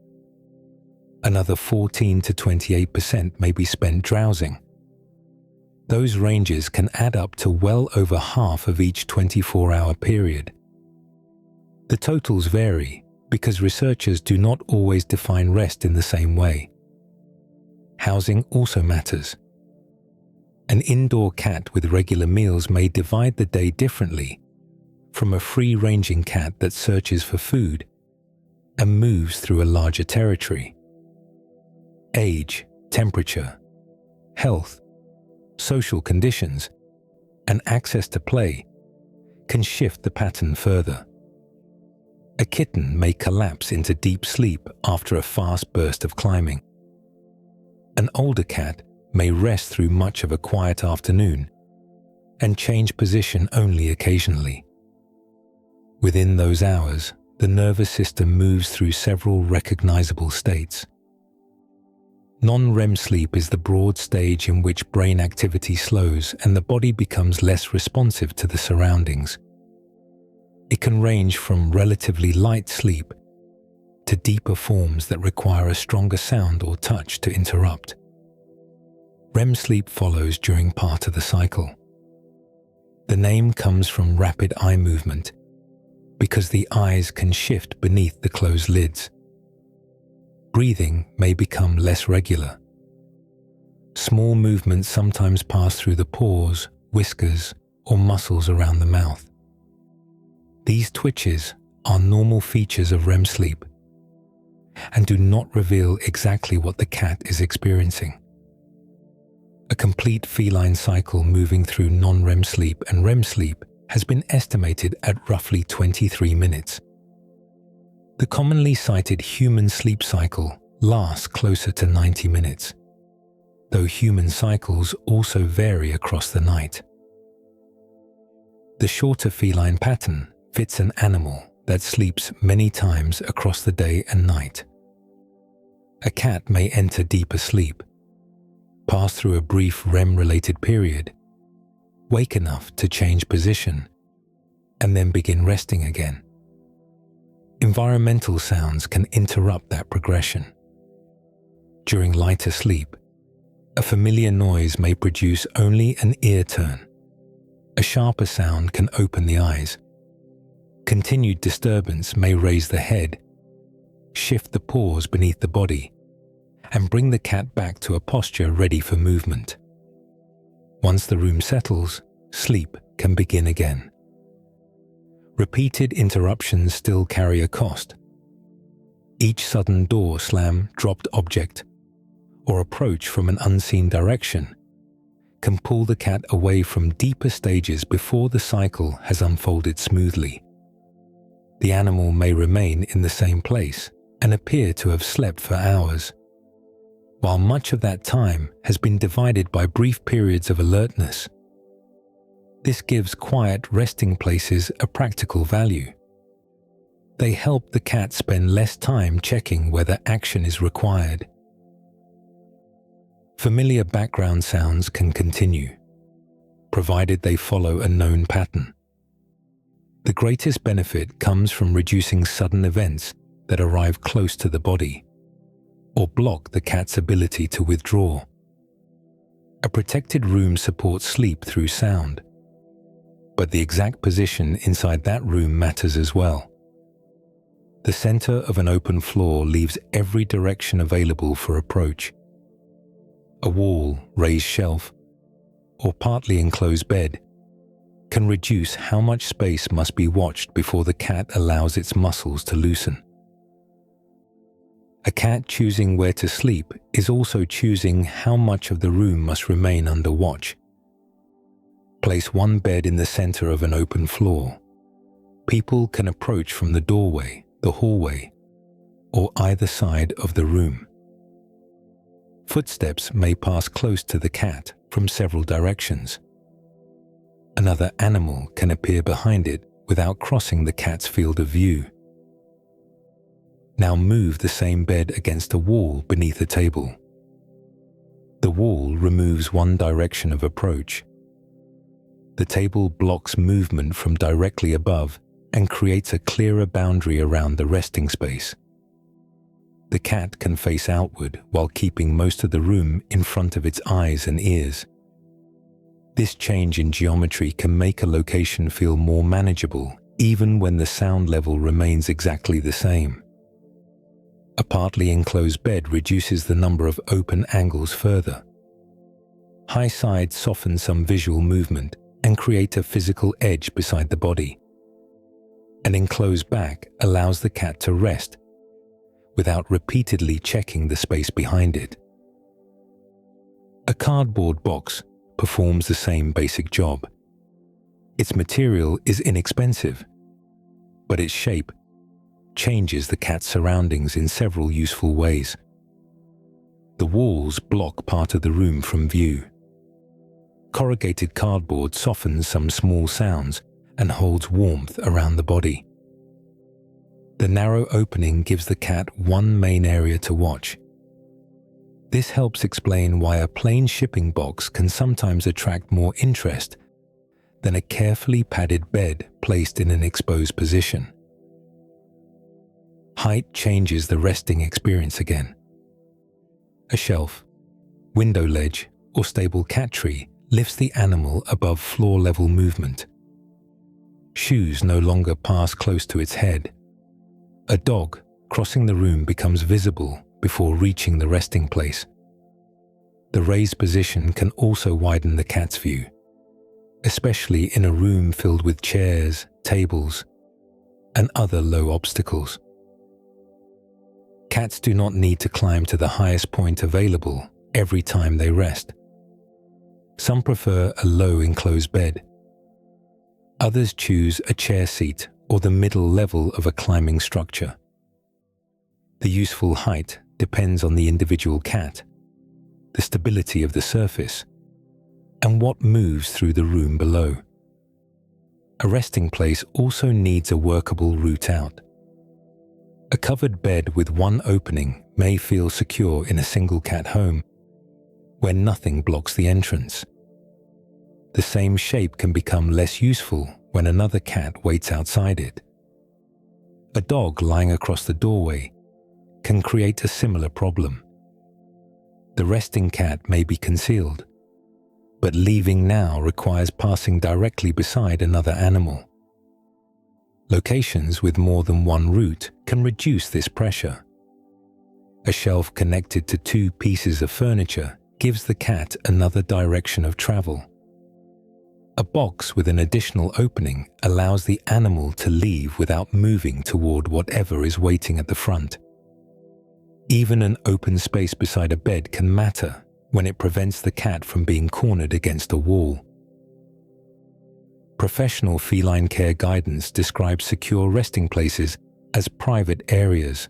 Another 14 to 28% may be spent drowsing. Those ranges can add up to well over half of each 24-hour period. The totals vary because researchers do not always define rest in the same way. Housing also matters. An indoor cat with regular meals may divide the day differently from a free-ranging cat that searches for food and moves through a larger territory. Age, temperature, health, social conditions, and access to play can shift the pattern further. A kitten may collapse into deep sleep after a fast burst of climbing. An older cat may rest through much of a quiet afternoon and change position only occasionally. Within those hours, the nervous system moves through several recognizable states. Non-REM sleep is the broad stage in which brain activity slows and the body becomes less responsive to the surroundings. It can range from relatively light sleep to deeper forms that require a stronger sound or touch to interrupt. REM sleep follows during part of the cycle. The name comes from rapid eye movement because the eyes can shift beneath the closed lids. Breathing may become less regular. Small movements sometimes pass through the pores, whiskers, or muscles around the mouth. These twitches are normal features of REM sleep and do not reveal exactly what the cat is experiencing. A complete feline cycle moving through non-REM sleep and REM sleep has been estimated at roughly 23 minutes. The commonly cited human sleep cycle lasts closer to 90 minutes, though human cycles also vary across the night. The shorter feline pattern fits an animal that sleeps many times across the day and night. A cat may enter deeper sleep, pass through a brief REM-related period, wake enough to change position, and then begin resting again. Environmental sounds can interrupt that progression. During lighter sleep, a familiar noise may produce only an ear turn. A sharper sound can open the eyes. Continued disturbance may raise the head, shift the paws beneath the body, and bring the cat back to a posture ready for movement. Once the room settles, sleep can begin again. Repeated interruptions still carry a cost. Each sudden door slam, dropped object, or approach from an unseen direction can pull the cat away from deeper stages before the cycle has unfolded smoothly. The animal may remain in the same place and appear to have slept for hours, while much of that time has been divided by brief periods of alertness. This gives quiet resting places a practical value. They help the cat spend less time checking whether action is required. Familiar background sounds can continue, provided they follow a known pattern. The greatest benefit comes from reducing sudden events that arrive close to the body or block the cat's ability to withdraw. A protected room supports sleep through sound, but the exact position inside that room matters as well. The center of an open floor leaves every direction available for approach. A wall, raised shelf, or partly enclosed bed can reduce how much space must be watched before the cat allows its muscles to loosen. A cat choosing where to sleep is also choosing how much of the room must remain under watch. Place one bed in the center of an open floor. People can approach from the doorway, the hallway, or either side of the room. Footsteps may pass close to the cat from several directions. Another animal can appear behind it without crossing the cat's field of view. Now move the same bed against a wall beneath a table. The wall removes one direction of approach. The table blocks movement from directly above and creates a clearer boundary around the resting space. The cat can face outward while keeping most of the room in front of its eyes and ears. This change in geometry can make a location feel more manageable even when the sound level remains exactly the same. A partly enclosed bed reduces the number of open angles further. High sides soften some visual movement and create a physical edge beside the body. An enclosed back allows the cat to rest without repeatedly checking the space behind it. A cardboard box performs the same basic job. Its material is inexpensive, but its shape changes the cat's surroundings in several useful ways. The walls block part of the room from view. Corrugated cardboard softens some small sounds and holds warmth around the body. The narrow opening gives the cat one main area to watch. This helps explain why a plain shipping box can sometimes attract more interest than a carefully padded bed placed in an exposed position. Height changes the resting experience again. A shelf, window ledge, or stable cat tree lifts the animal above floor-level movement. Shoes no longer pass close to its head. A dog crossing the room becomes visible before reaching the resting place. The raised position can also widen the cat's view, especially in a room filled with chairs, tables, and other low obstacles. Cats do not need to climb to the highest point available every time they rest. Some prefer a low enclosed bed. Others choose a chair seat or the middle level of a climbing structure. The useful height depends on the individual cat, the stability of the surface, and what moves through the room below. A resting place also needs a workable route out. A covered bed with one opening may feel secure in a single cat home, where nothing blocks the entrance. The same shape can become less useful when another cat waits outside it. A dog lying across the doorway can create a similar problem. The resting cat may be concealed, but leaving now requires passing directly beside another animal. Locations with more than one route can reduce this pressure. A shelf connected to two pieces of furniture gives the cat another direction of travel. A box with an additional opening allows the animal to leave without moving toward whatever is waiting at the front. Even an open space beside a bed can matter when it prevents the cat from being cornered against a wall. Professional feline care guidance describes secure resting places as private areas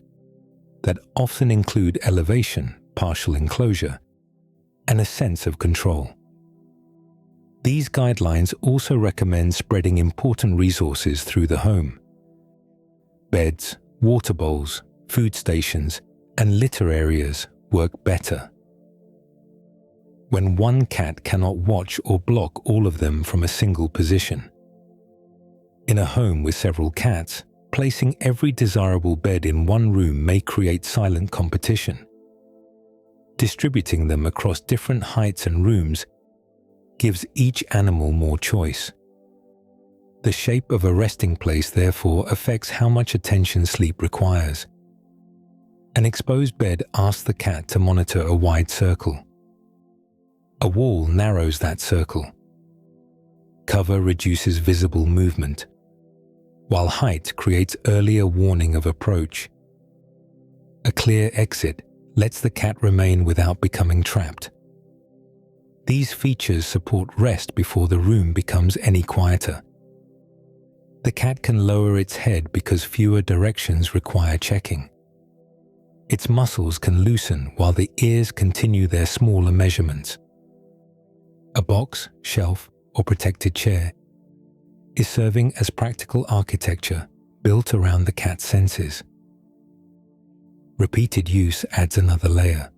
that often include elevation, partial enclosure, and a sense of control. These guidelines also recommend spreading important resources through the home. Beds, water bowls, food stations, and litter areas work better. When one cat cannot watch or block all of them from a single position. In a home with several cats, placing every desirable bed in one room may create silent competition. Distributing them across different heights and rooms gives each animal more choice. The shape of a resting place therefore affects how much attention sleep requires. An exposed bed asks the cat to monitor a wide circle. A wall narrows that circle. Cover reduces visible movement, while height creates earlier warning of approach. A clear exit lets the cat remain without becoming trapped. These features support rest before the room becomes any quieter. The cat can lower its head because fewer directions require checking. Its muscles can loosen while the ears continue their smaller measurements. A box, shelf, or protected chair is serving as practical architecture built around the cat's senses. Repeated use adds another layer.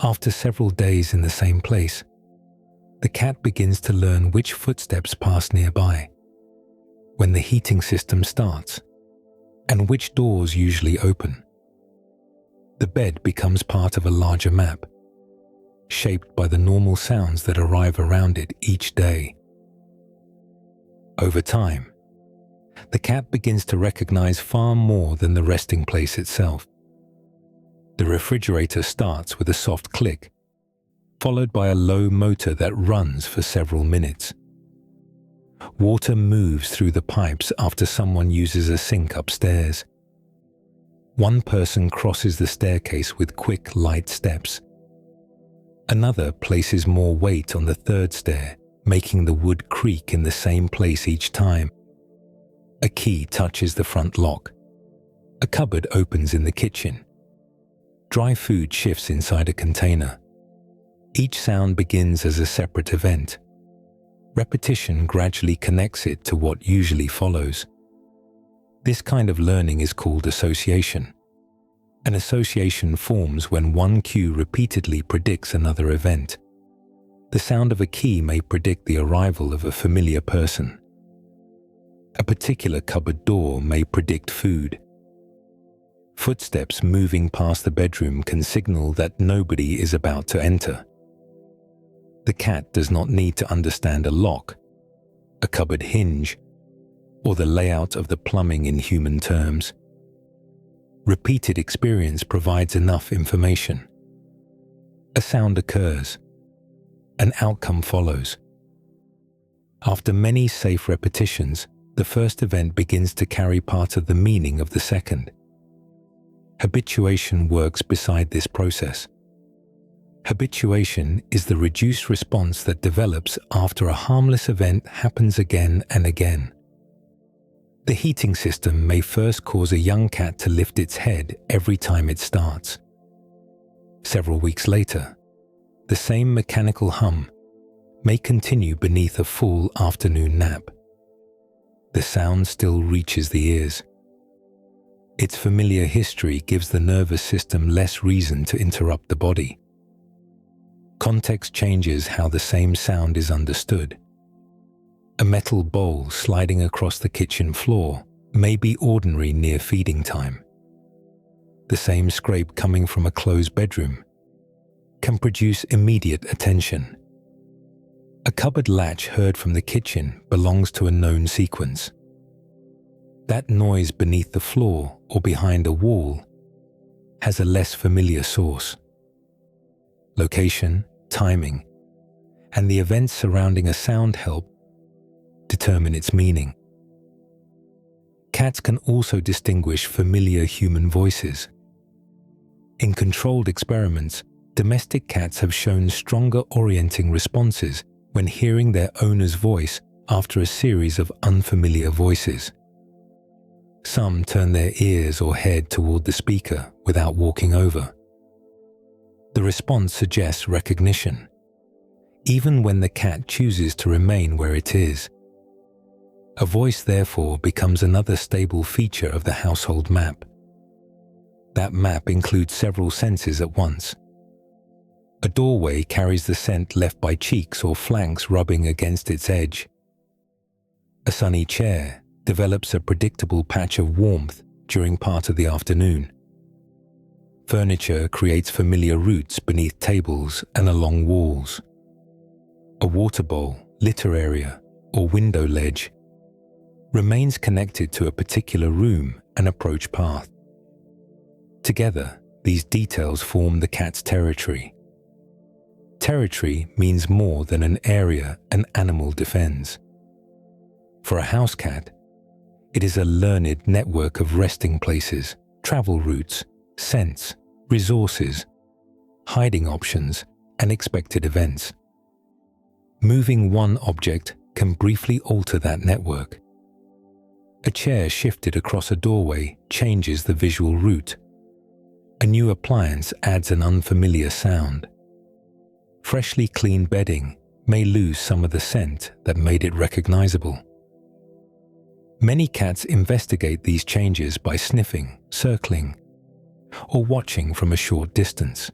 After several days in the same place, the cat begins to learn which footsteps pass nearby, when the heating system starts, and which doors usually open. The bed becomes part of a larger map, shaped by the normal sounds that arrive around it each day. Over time, the cat begins to recognize far more than the resting place itself. The refrigerator starts with a soft click, followed by a low motor that runs for several minutes. Water moves through the pipes after someone uses a sink upstairs. One person crosses the staircase with quick, light steps. Another places more weight on the third stair, making the wood creak in the same place each time. A key touches the front lock. A cupboard opens in the kitchen. Dry food shifts inside a container. Each sound begins as a separate event. Repetition gradually connects it to what usually follows. This kind of learning is called association. An association forms when one cue repeatedly predicts another event. The sound of a key may predict the arrival of a familiar person. A particular cupboard door may predict food. Footsteps moving past the bedroom can signal that nobody is about to enter. The cat does not need to understand a lock, a cupboard hinge, or the layout of the plumbing in human terms. Repeated experience provides enough information. A sound occurs. An outcome follows. After many safe repetitions, the first event begins to carry part of the meaning of the second. Habituation works beside this process. Habituation is the reduced response that develops after a harmless event happens again and again. The heating system may first cause a young cat to lift its head every time it starts. Several weeks later, the same mechanical hum may continue beneath a full afternoon nap. The sound still reaches the ears. Its familiar history gives the nervous system less reason to interrupt the body. Context changes how the same sound is understood. A metal bowl sliding across the kitchen floor may be ordinary near feeding time. The same scrape coming from a closed bedroom can produce immediate attention. A cupboard latch heard from the kitchen belongs to a known sequence. That noise beneath the floor or behind a wall has a less familiar source. Location, timing, and the events surrounding a sound help determine its meaning. Cats can also distinguish familiar human voices. In controlled experiments, domestic cats have shown stronger orienting responses when hearing their owner's voice after a series of unfamiliar voices. Some turn their ears or head toward the speaker without walking over. The response suggests recognition, even when the cat chooses to remain where it is. A voice, therefore, becomes another stable feature of the household map. That map includes several senses at once. A doorway carries the scent left by cheeks or flanks rubbing against its edge. A sunny chair develops a predictable patch of warmth during part of the afternoon. Furniture creates familiar roots beneath tables and along walls. A water bowl, litter area, or window ledge remains connected to a particular room and approach path. Together, these details form the cat's territory. Territory means more than an area an animal defends. For a house cat, it is a learned network of resting places, travel routes, scents, resources, hiding options, and expected events. Moving one object can briefly alter that network. A chair shifted across a doorway changes the visual route. A new appliance adds an unfamiliar sound. Freshly cleaned bedding may lose some of the scent that made it recognizable. Many cats investigate these changes by sniffing, circling, or watching from a short distance.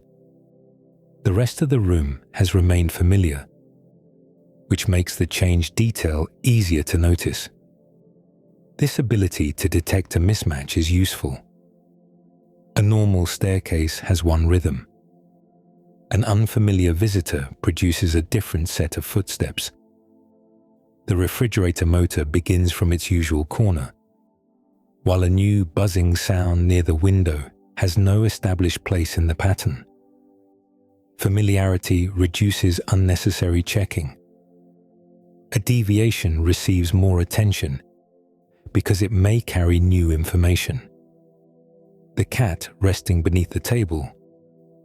The rest of the room has remained familiar, which makes the change detail easier to notice. This ability to detect a mismatch is useful. A normal staircase has one rhythm. An unfamiliar visitor produces a different set of footsteps. The refrigerator motor begins from its usual corner, while a new buzzing sound near the window has no established place in the pattern. Familiarity reduces unnecessary checking. A deviation receives more attention because it may carry new information. The cat resting beneath the table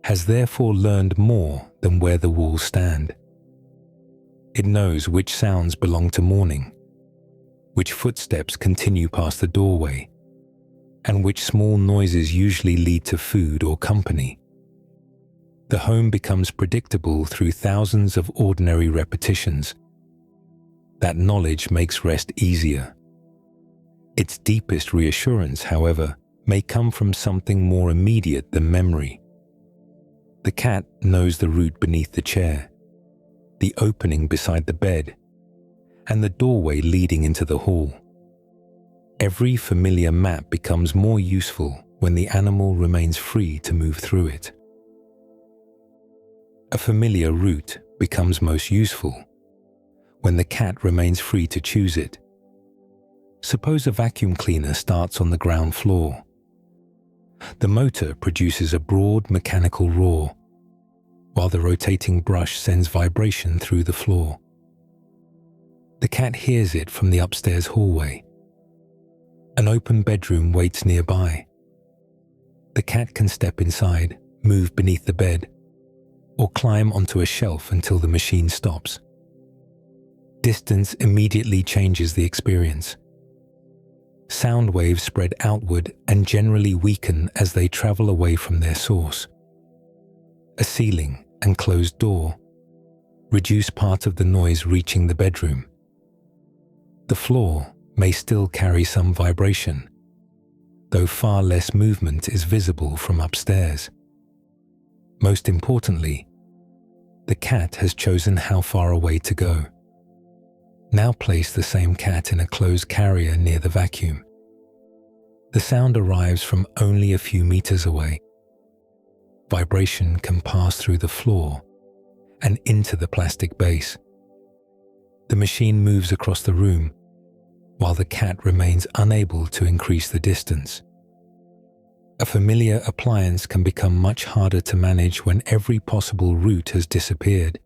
has therefore learned more than where the walls stand. It knows which sounds belong to morning, which footsteps continue past the doorway, and which small noises usually lead to food or company. The home becomes predictable through thousands of ordinary repetitions. That knowledge makes rest easier. Its deepest reassurance, however, may come from something more immediate than memory. The cat knows the route beneath the chair, the opening beside the bed, and the doorway leading into the hall. Every familiar map becomes more useful when the animal remains free to move through it. A familiar route becomes most useful when the cat remains free to choose it. Suppose a vacuum cleaner starts on the ground floor. The motor produces a broad mechanical roar, while the rotating brush sends vibration through the floor. The cat hears it from the upstairs hallway. An open bedroom waits nearby. The cat can step inside, move beneath the bed, or climb onto a shelf until the machine stops. Distance immediately changes the experience. Sound waves spread outward and generally weaken as they travel away from their source. A ceiling and closed door reduce part of the noise reaching the bedroom. The floor may still carry some vibration, though far less movement is visible from upstairs. Most importantly, the cat has chosen how far away to go. Now place the same cat in a closed carrier near the vacuum. The sound arrives from only a few meters away. Vibration can pass through the floor and into the plastic base. The machine moves across the room, while the cat remains unable to increase the distance. A familiar appliance can become much harder to manage when every possible route has disappeared.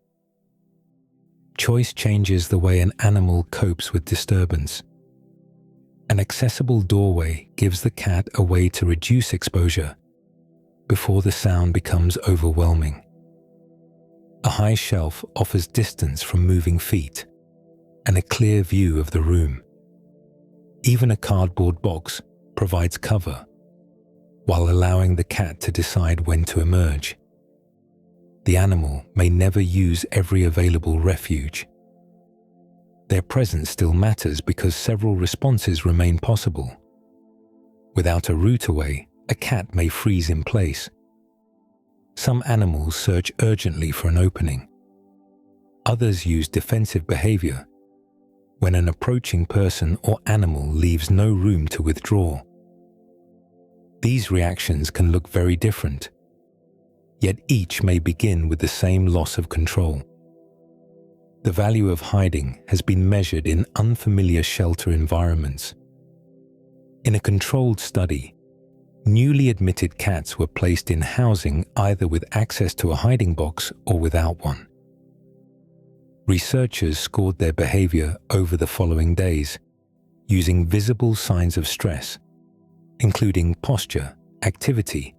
Choice changes the way an animal copes with disturbance. An accessible doorway gives the cat a way to reduce exposure before the sound becomes overwhelming. A high shelf offers distance from moving feet and a clear view of the room. Even a cardboard box provides cover while allowing the cat to decide when to emerge. The animal may never use every available refuge. Their presence still matters because several responses remain possible. Without a route away, a cat may freeze in place. Some animals search urgently for an opening. Others use defensive behavior when an approaching person or animal leaves no room to withdraw. These reactions can look very different, yet each may begin with the same loss of control. The value of hiding has been measured in unfamiliar shelter environments. In a controlled study, newly admitted cats were placed in housing either with access to a hiding box or without one. Researchers scored their behavior over the following days, using visible signs of stress, including posture, activity,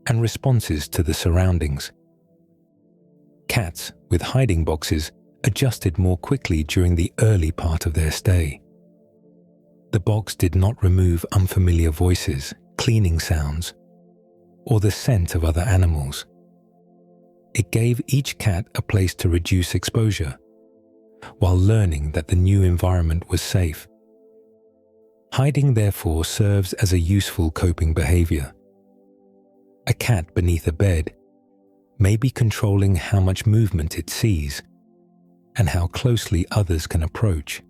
and responses to the surroundings. Cats with hiding boxes adjusted more quickly during the early part of their stay. The box did not remove unfamiliar voices, cleaning sounds, or the scent of other animals. It gave each cat a place to reduce exposure, while learning that the new environment was safe. Hiding, therefore, serves as a useful coping behavior. A cat beneath a bed may be controlling how much movement it sees and how closely others can approach.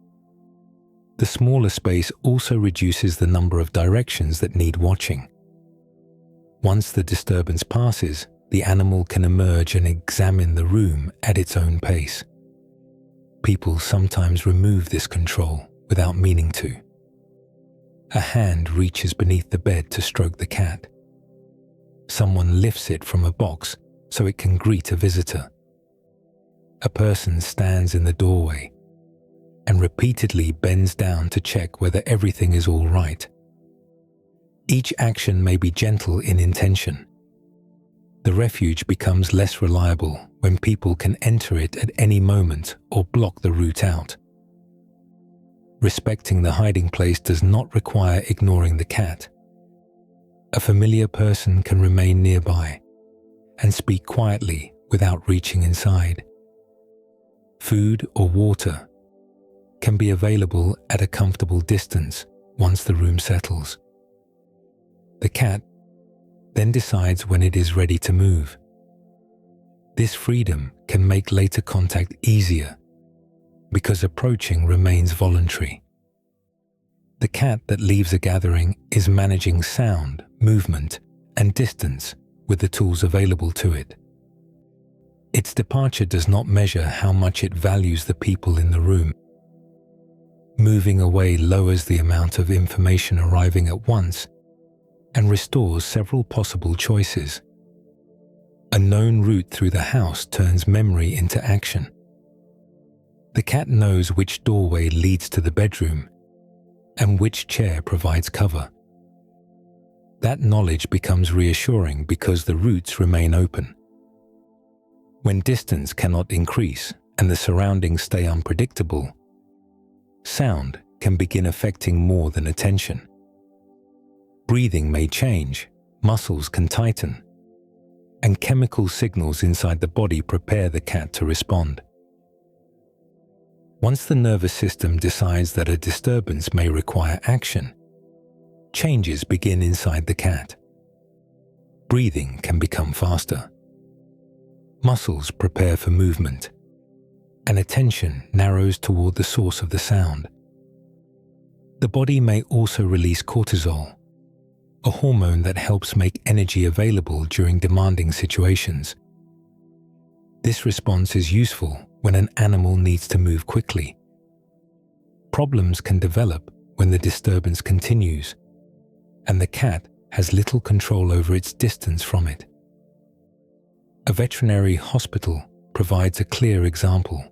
The smaller space also reduces the number of directions that need watching. Once the disturbance passes, the animal can emerge and examine the room at its own pace. People sometimes remove this control without meaning to. A hand reaches beneath the bed to stroke the cat. Someone lifts it from a box so it can greet a visitor. A person stands in the doorway and repeatedly bends down to check whether everything is all right. Each action may be gentle in intention, The refuge becomes less reliable when people can enter it at any moment or block the route out. Respecting the hiding place does not require ignoring the cat. A familiar person can remain nearby and speak quietly without reaching inside. Food or water can be available at a comfortable distance once the room settles. The cat then decides when it is ready to move. This freedom can make later contact easier because approaching remains voluntary. The cat that leaves a gathering is managing sound, movement, and distance with the tools available to it. Its departure does not measure how much it values the people in the room. Moving away lowers the amount of information arriving at once and restores several possible choices. A known route through the house turns memory into action. The cat knows which doorway leads to the bedroom and which chair provides cover. That knowledge becomes reassuring because the routes remain open. When distance cannot increase and the surroundings stay unpredictable, sound can begin affecting more than attention. Breathing may change, muscles can tighten, and chemical signals inside the body prepare the cat to respond. Once the nervous system decides that a disturbance may require action, changes begin inside the cat. Breathing can become faster. Muscles prepare for movement, and attention narrows toward the source of the sound. The body may also release cortisol, a hormone that helps make energy available during demanding situations. This response is useful when an animal needs to move quickly. Problems can develop when the disturbance continues, and the cat has little control over its distance from it. A veterinary hospital provides a clear example,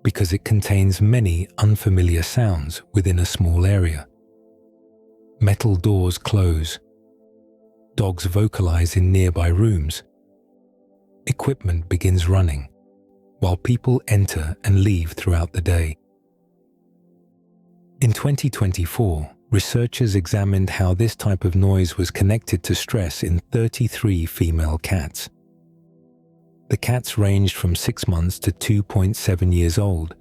because it contains many unfamiliar sounds within a small area. Metal doors close. Dogs vocalize in nearby rooms. Equipment begins running, while people enter and leave throughout the day. In 2024, researchers examined how this type of noise was connected to stress in 33 female cats. The cats ranged from 6 months to 2.7 years old.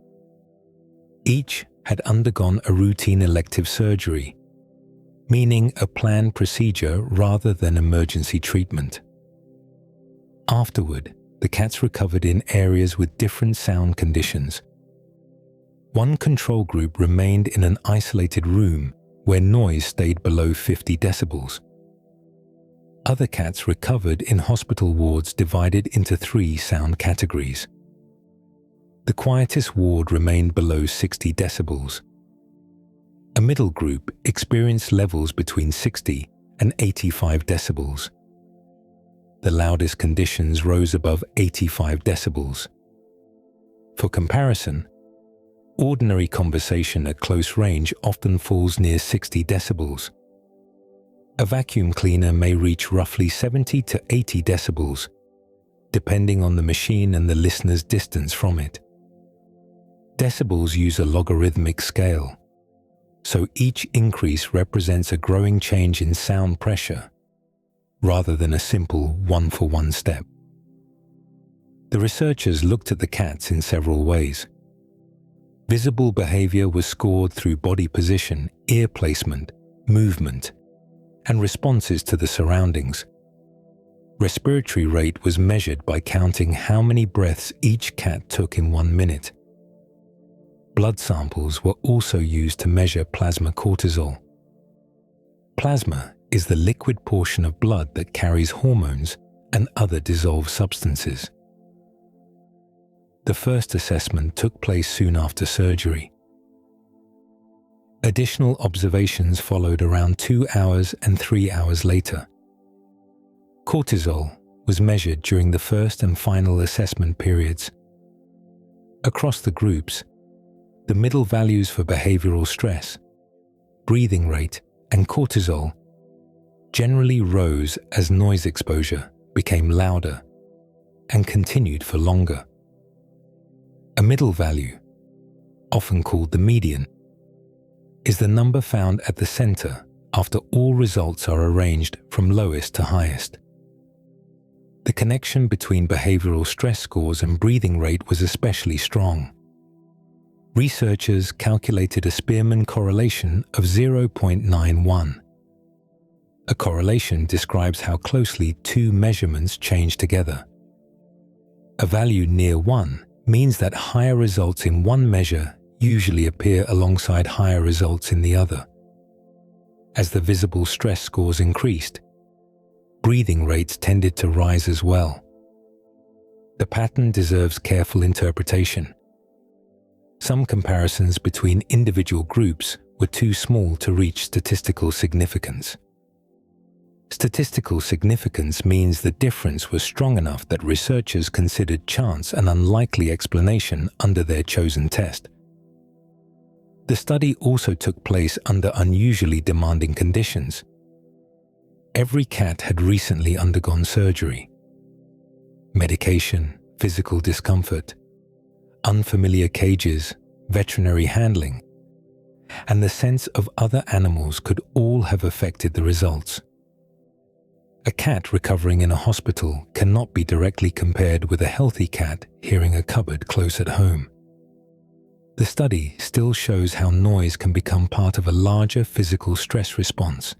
Each had undergone a routine elective surgery, meaning a planned procedure rather than emergency treatment. Afterward, the cats recovered in areas with different sound conditions. One control group remained in an isolated room where noise stayed below 50 decibels. Other cats recovered in hospital wards divided into 3 sound categories. The quietest ward remained below 60 decibels. A middle group experienced levels between 60 and 85 decibels. The loudest conditions rose above 85 decibels. For comparison, ordinary conversation at close range often falls near 60 decibels. A vacuum cleaner may reach roughly 70 to 80 decibels, depending on the machine and the listener's distance from it. Decibels use a logarithmic scale, so each increase represents a growing change in sound pressure, rather than a simple one-for-one step. The researchers looked at the cats in several ways. Visible behavior was scored through body position, ear placement, movement, and responses to the surroundings. Respiratory rate was measured by counting how many breaths each cat took in 1 minute. Blood samples were also used to measure plasma cortisol. Plasma is the liquid portion of blood that carries hormones and other dissolved substances. The first assessment took place soon after surgery. Additional observations followed around 2 hours and 3 hours later. Cortisol was measured during the first and final assessment periods. Across the groups, the middle values for behavioral stress, breathing rate, and cortisol generally rose as noise exposure became louder and continued for longer. A middle value, often called the median, is the number found at the center after all results are arranged from lowest to highest. The connection between behavioral stress scores and breathing rate was especially strong. Researchers calculated a Spearman correlation of 0.91. A correlation describes how closely two measurements change together. A value near 1 means that higher results in one measure usually appear alongside higher results in the other. As the visible stress scores increased, breathing rates tended to rise as well. The pattern deserves careful interpretation. Some comparisons between individual groups were too small to reach statistical significance. Statistical significance means the difference was strong enough that researchers considered chance an unlikely explanation under their chosen test. The study also took place under unusually demanding conditions. Every cat had recently undergone surgery. Medication, physical discomfort, unfamiliar cages, veterinary handling, and the sense of other animals could all have affected the results. A cat recovering in a hospital cannot be directly compared with a healthy cat hearing a cupboard close at home. The study still shows how noise can become part of a larger physical stress response.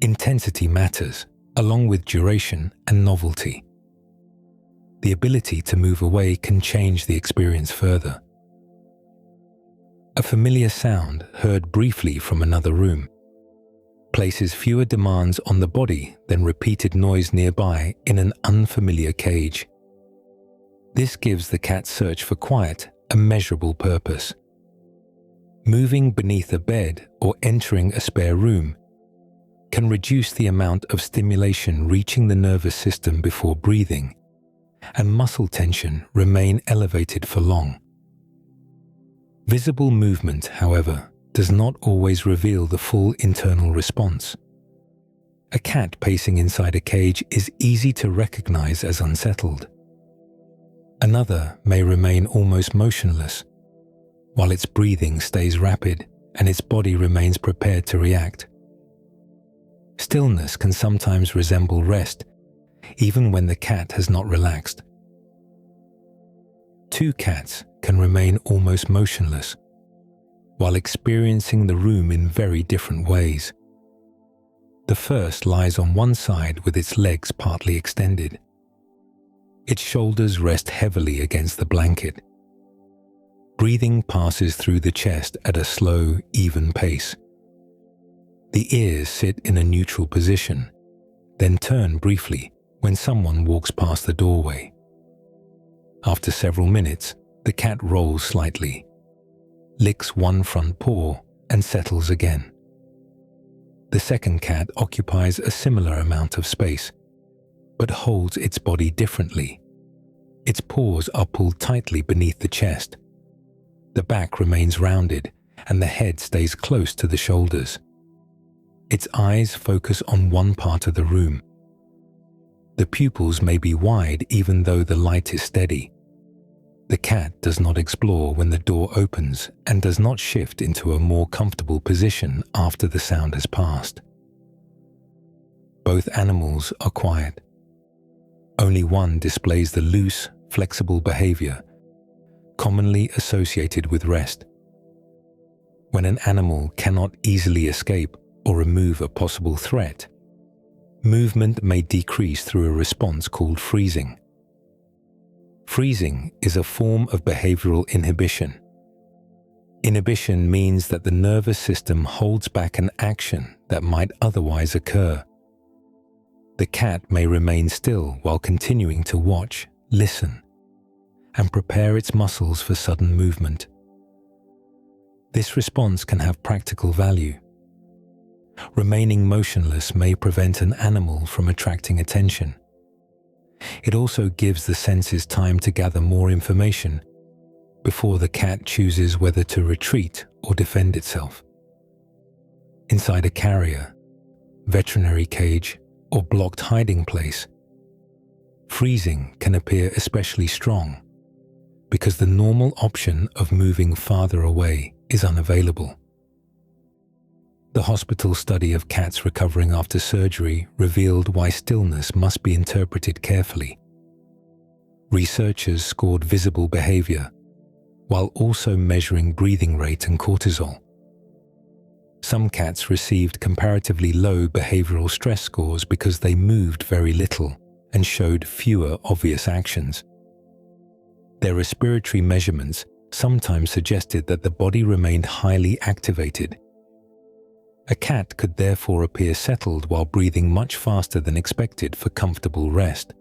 Intensity matters, along with duration and novelty. The ability to move away can change the experience further. A familiar sound heard briefly from another room places fewer demands on the body than repeated noise nearby in an unfamiliar cage. This gives the cat's search for quiet a measurable purpose. Moving beneath a bed or entering a spare room can reduce the amount of stimulation reaching the nervous system before breathing, and muscle tension remain elevated for long. Visible movement, however, does not always reveal the full internal response. A cat pacing inside a cage is easy to recognize as unsettled. Another may remain almost motionless, while its breathing stays rapid and its body remains prepared to react. Stillness can sometimes resemble rest, even when the cat has not relaxed. Two cats can remain almost motionless, while experiencing the room in very different ways. The first lies on one side with its legs partly extended. Its shoulders rest heavily against the blanket. Breathing passes through the chest at a slow, even pace. The ears sit in a neutral position, then turn briefly when someone walks past the doorway. After several minutes, the cat rolls slightly, licks one front paw, and settles again. The second cat occupies a similar amount of space, but holds its body differently. Its paws are pulled tightly beneath the chest. The back remains rounded, and the head stays close to the shoulders. Its eyes focus on one part of the room. The pupils may be wide even though the light is steady. The cat does not explore when the door opens and does not shift into a more comfortable position after the sound has passed. Both animals are quiet. Only one displays the loose, flexible behavior commonly associated with rest. When an animal cannot easily escape or remove a possible threat, movement may decrease through a response called freezing. Freezing is a form of behavioral inhibition. Inhibition means that the nervous system holds back an action that might otherwise occur. The cat may remain still while continuing to watch, listen, and prepare its muscles for sudden movement. This response can have practical value. Remaining motionless may prevent an animal from attracting attention. It also gives the senses time to gather more information before the cat chooses whether to retreat or defend itself. Inside a carrier, veterinary cage, or blocked hiding place, Freezing can appear especially strong because the normal option of moving farther away is unavailable. The hospital study of cats recovering after surgery revealed why stillness must be interpreted carefully. Researchers scored visible behavior while also measuring breathing rate and cortisol. Some cats received comparatively low behavioral stress scores because they moved very little and showed fewer obvious actions. Their respiratory measurements sometimes suggested that the body remained highly activated. A cat could therefore appear settled while breathing much faster than expected for comfortable rest.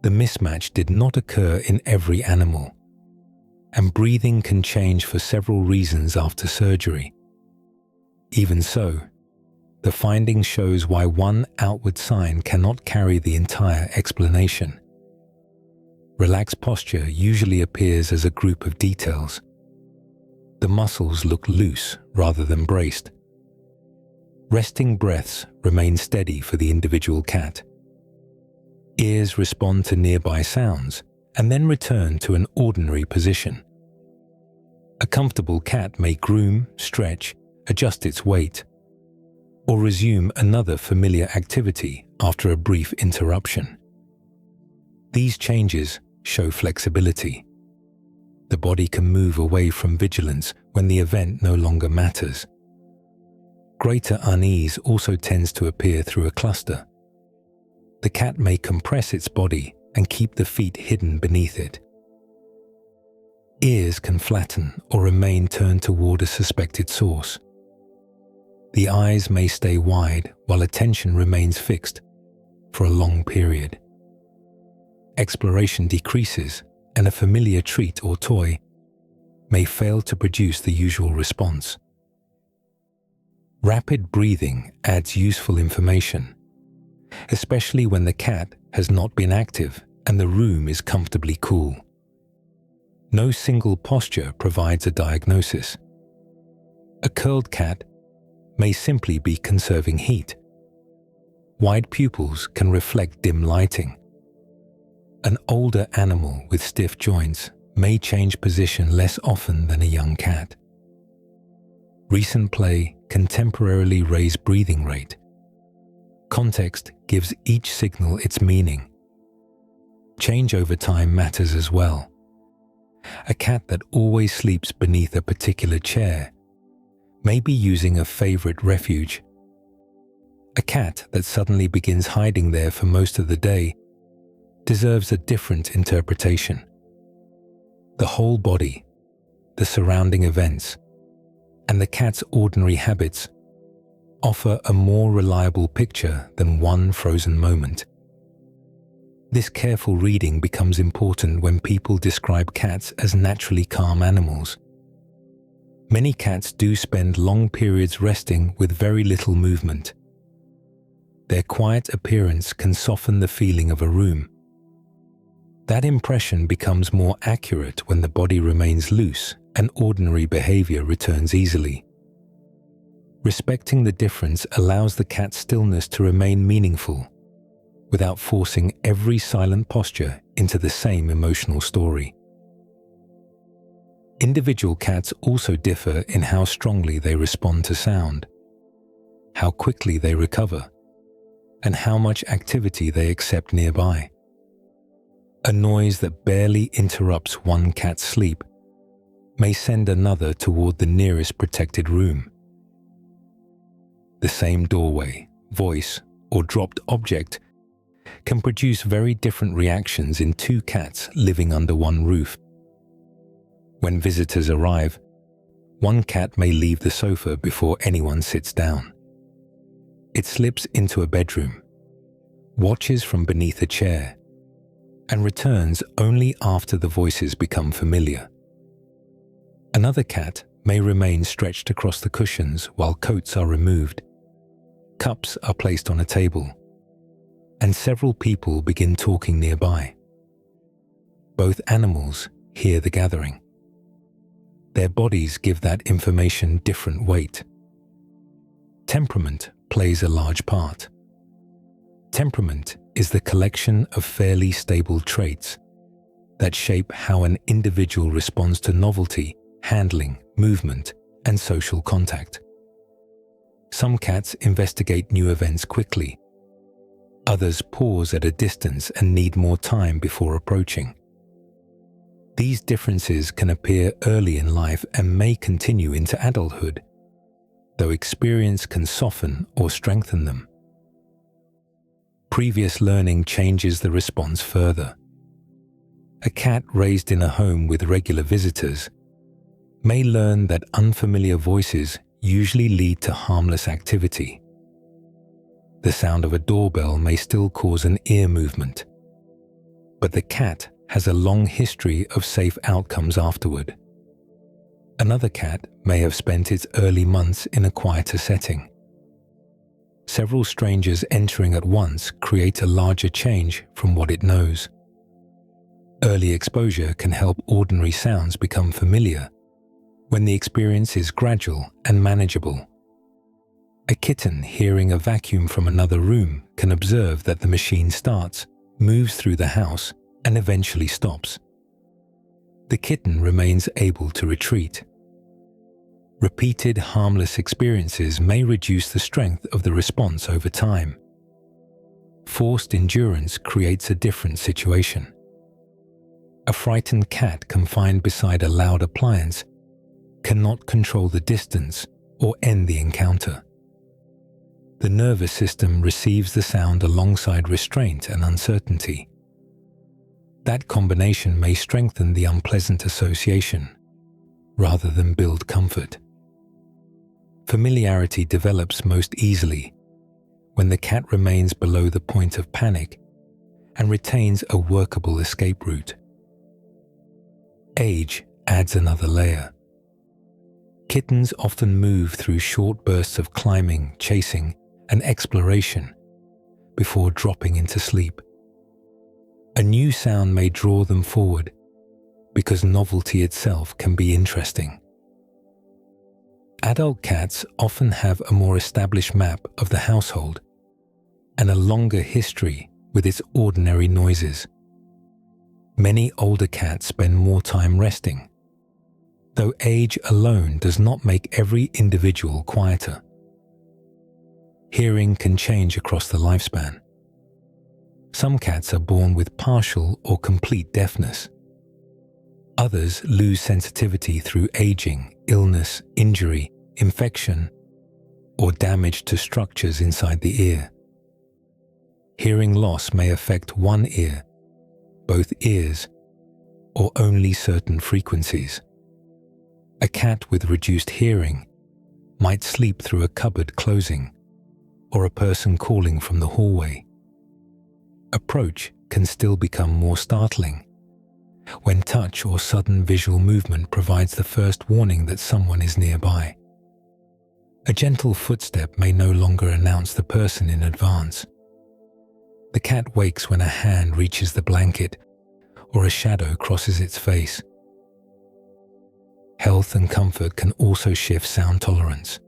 The mismatch did not occur in every animal, and breathing can change for several reasons after surgery. Even so, the finding shows why one outward sign cannot carry the entire explanation. Relaxed posture usually appears as a group of details. The muscles look loose rather than braced. Resting breaths remain steady for the individual cat. Ears respond to nearby sounds and then return to an ordinary position. A comfortable cat may groom, stretch, adjust its weight, or resume another familiar activity after a brief interruption. These changes show flexibility. The body can move away from vigilance when the event no longer matters. Greater unease also tends to appear through a cluster. The cat may compress its body and keep the feet hidden beneath it. Ears can flatten or remain turned toward a suspected source. The eyes may stay wide while attention remains fixed for a long period. Exploration decreases and a familiar treat or toy may fail to produce the usual response. Rapid breathing adds useful information, especially when the cat has not been active and the room is comfortably cool. No single posture provides a diagnosis. A curled cat may simply be conserving heat. Wide pupils can reflect dim lighting. An older animal with stiff joints may change position less often than a young cat. Recent play can temporarily raise breathing rate. Context gives each signal its meaning. Change over time matters as well. A cat that always sleeps beneath a particular chair may be using a favorite refuge. A cat that suddenly begins hiding there for most of the day deserves a different interpretation. The whole body, the surrounding events, and the cat's ordinary habits offer a more reliable picture than one frozen moment. This careful reading becomes important when people describe cats as naturally calm animals. Many cats do spend long periods resting with very little movement. Their quiet appearance can soften the feeling of a room. That impression becomes more accurate when the body remains loose and ordinary behavior returns easily. Respecting the difference allows the cat's stillness to remain meaningful, without forcing every silent posture into the same emotional story. Individual cats also differ in how strongly they respond to sound, how quickly they recover, and how much activity they accept nearby. A noise that barely interrupts one cat's sleep may send another toward the nearest protected room. The same doorway, voice, or dropped object can produce very different reactions in two cats living under one roof. When visitors arrive, one cat may leave the sofa before anyone sits down. It slips into a bedroom, watches from beneath a chair, and returns only after the voices become familiar. Another cat may remain stretched across the cushions while coats are removed. Cups are placed on a table, and several people begin talking nearby. Both animals hear the gathering. Their bodies give that information different weight. Temperament plays a large part. Temperament is the collection of fairly stable traits that shape how an individual responds to novelty, handling, movement, and social contact. Some cats investigate new events quickly. Others pause at a distance and need more time before approaching. These differences can appear early in life and may continue into adulthood, though experience can soften or strengthen them. Previous learning changes the response further. A cat raised in a home with regular visitors may learn that unfamiliar voices usually lead to harmless activity. The sound of a doorbell may still cause an ear movement, but the cat has a long history of safe outcomes afterward. Another cat may have spent its early months in a quieter setting. Several strangers entering at once create a larger change from what it knows. Early exposure can help ordinary sounds become familiar when the experience is gradual and manageable. A kitten hearing a vacuum from another room can observe that the machine starts, moves through the house, and eventually stops. The kitten remains able to retreat. Repeated harmless experiences may reduce the strength of the response over time. Forced endurance creates a different situation. A frightened cat confined beside a loud appliance cannot control the distance or end the encounter. The nervous system receives the sound alongside restraint and uncertainty. That combination may strengthen the unpleasant association rather than build comfort. Familiarity develops most easily when the cat remains below the point of panic and retains a workable escape route. Age adds another layer. Kittens often move through short bursts of climbing, chasing, and exploration before dropping into sleep. A new sound may draw them forward because novelty itself can be interesting. Adult cats often have a more established map of the household and a longer history with its ordinary noises. Many older cats spend more time resting, though age alone does not make every individual quieter. Hearing can change across the lifespan. Some cats are born with partial or complete deafness. Others lose sensitivity through aging, illness, injury, infection, or damage to structures inside the ear. Hearing loss may affect one ear, both ears, or only certain frequencies. A cat with reduced hearing might sleep through a cupboard closing or a person calling from the hallway. Approach can still become more startling when touch or sudden visual movement provides the first warning that someone is nearby. A gentle footstep may no longer announce the person in advance. The cat wakes when a hand reaches the blanket or a shadow crosses its face. Health and comfort can also shift sound tolerance.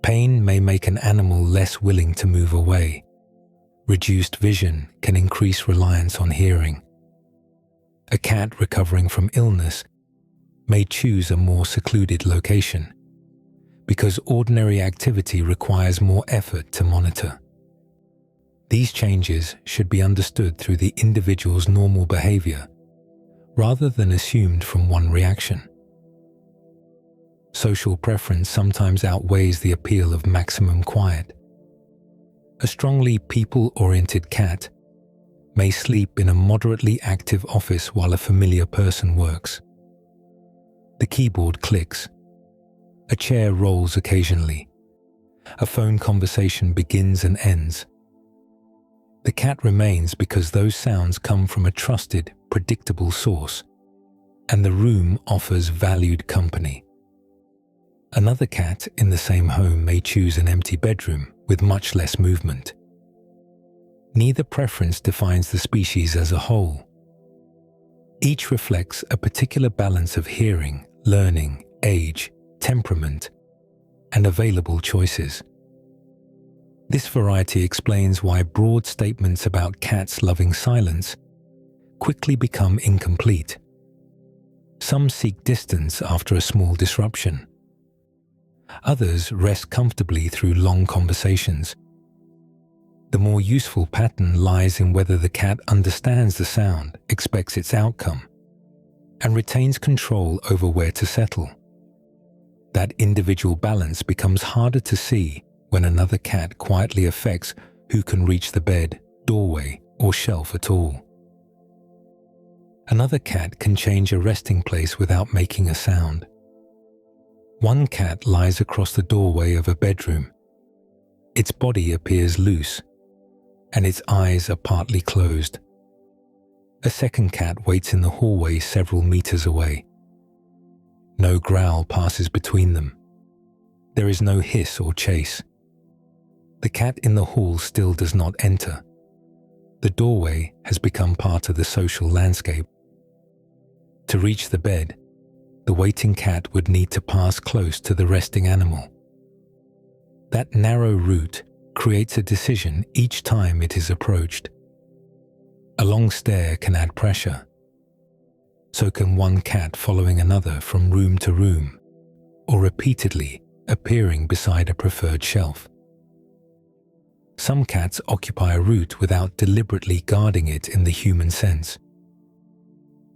Pain may make an animal less willing to move away. Reduced vision can increase reliance on hearing. A cat recovering from illness may choose a more secluded location because ordinary activity requires more effort to monitor. These changes should be understood through the individual's normal behavior rather than assumed from one reaction. Social preference sometimes outweighs the appeal of maximum quiet. A strongly people-oriented cat may sleep in a moderately active office while a familiar person works. The keyboard clicks. A chair rolls occasionally. A phone conversation begins and ends. The cat remains because those sounds come from a trusted, predictable source, and the room offers valued company. Another cat in the same home may choose an empty bedroom with much less movement. Neither preference defines the species as a whole. Each reflects a particular balance of hearing, learning, age, temperament, and available choices. This variety explains why broad statements about cats loving silence quickly become incomplete. Some seek distance after a small disruption. Others rest comfortably through long conversations. The more useful pattern lies in whether the cat understands the sound, expects its outcome, and retains control over where to settle. That individual balance becomes harder to see when another cat quietly affects who can reach the bed, doorway, or shelf at all. Another cat can change a resting place without making a sound. One cat lies across the doorway of a bedroom. Its body appears loose, and its eyes are partly closed. A second cat waits in the hallway several meters away. No growl passes between them. There is no hiss or chase. The cat in the hall still does not enter. The doorway has become part of the social landscape. To reach the bed, the waiting cat would need to pass close to the resting animal. That narrow route creates a decision each time it is approached. A long stare can add pressure. So can one cat following another from room to room, or repeatedly appearing beside a preferred shelf. Some cats occupy a route without deliberately guarding it in the human sense.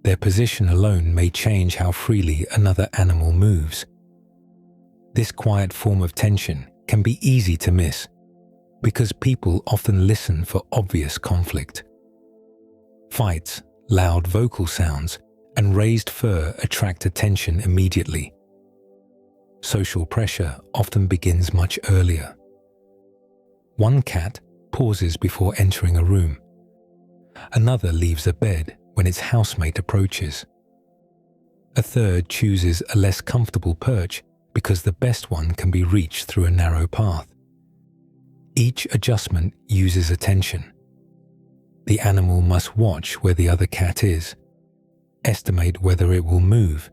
Their position alone may change how freely another animal moves. This quiet form of tension can be easy to miss because people often listen for obvious conflict. Fights, loud vocal sounds, and raised fur attract attention immediately. Social pressure often begins much earlier. One cat pauses before entering a room. Another leaves a bed when its housemate approaches. A third chooses a less comfortable perch because the best one can be reached through a narrow path. Each adjustment uses attention. The animal must watch where the other cat is, estimate whether it will move,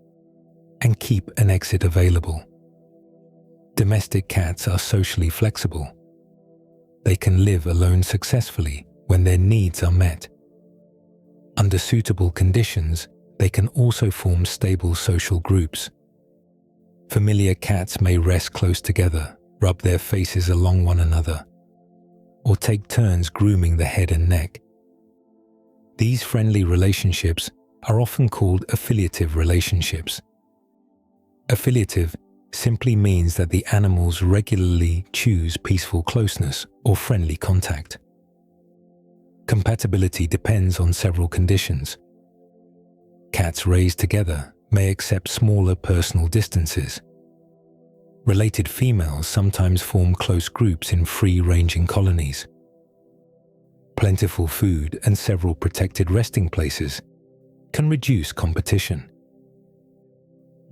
and keep an exit available. Domestic cats are socially flexible. They can live alone successfully when their needs are met. Under suitable conditions, they can also form stable social groups. Familiar cats may rest close together, rub their faces along one another, or take turns grooming the head and neck. These friendly relationships are often called affiliative relationships. Affiliative simply means that the animals regularly choose peaceful closeness or friendly contact. Compatibility depends on several conditions. Cats raised together may accept smaller personal distances. Related females sometimes form close groups in free-ranging colonies. Plentiful food and several protected resting places can reduce competition.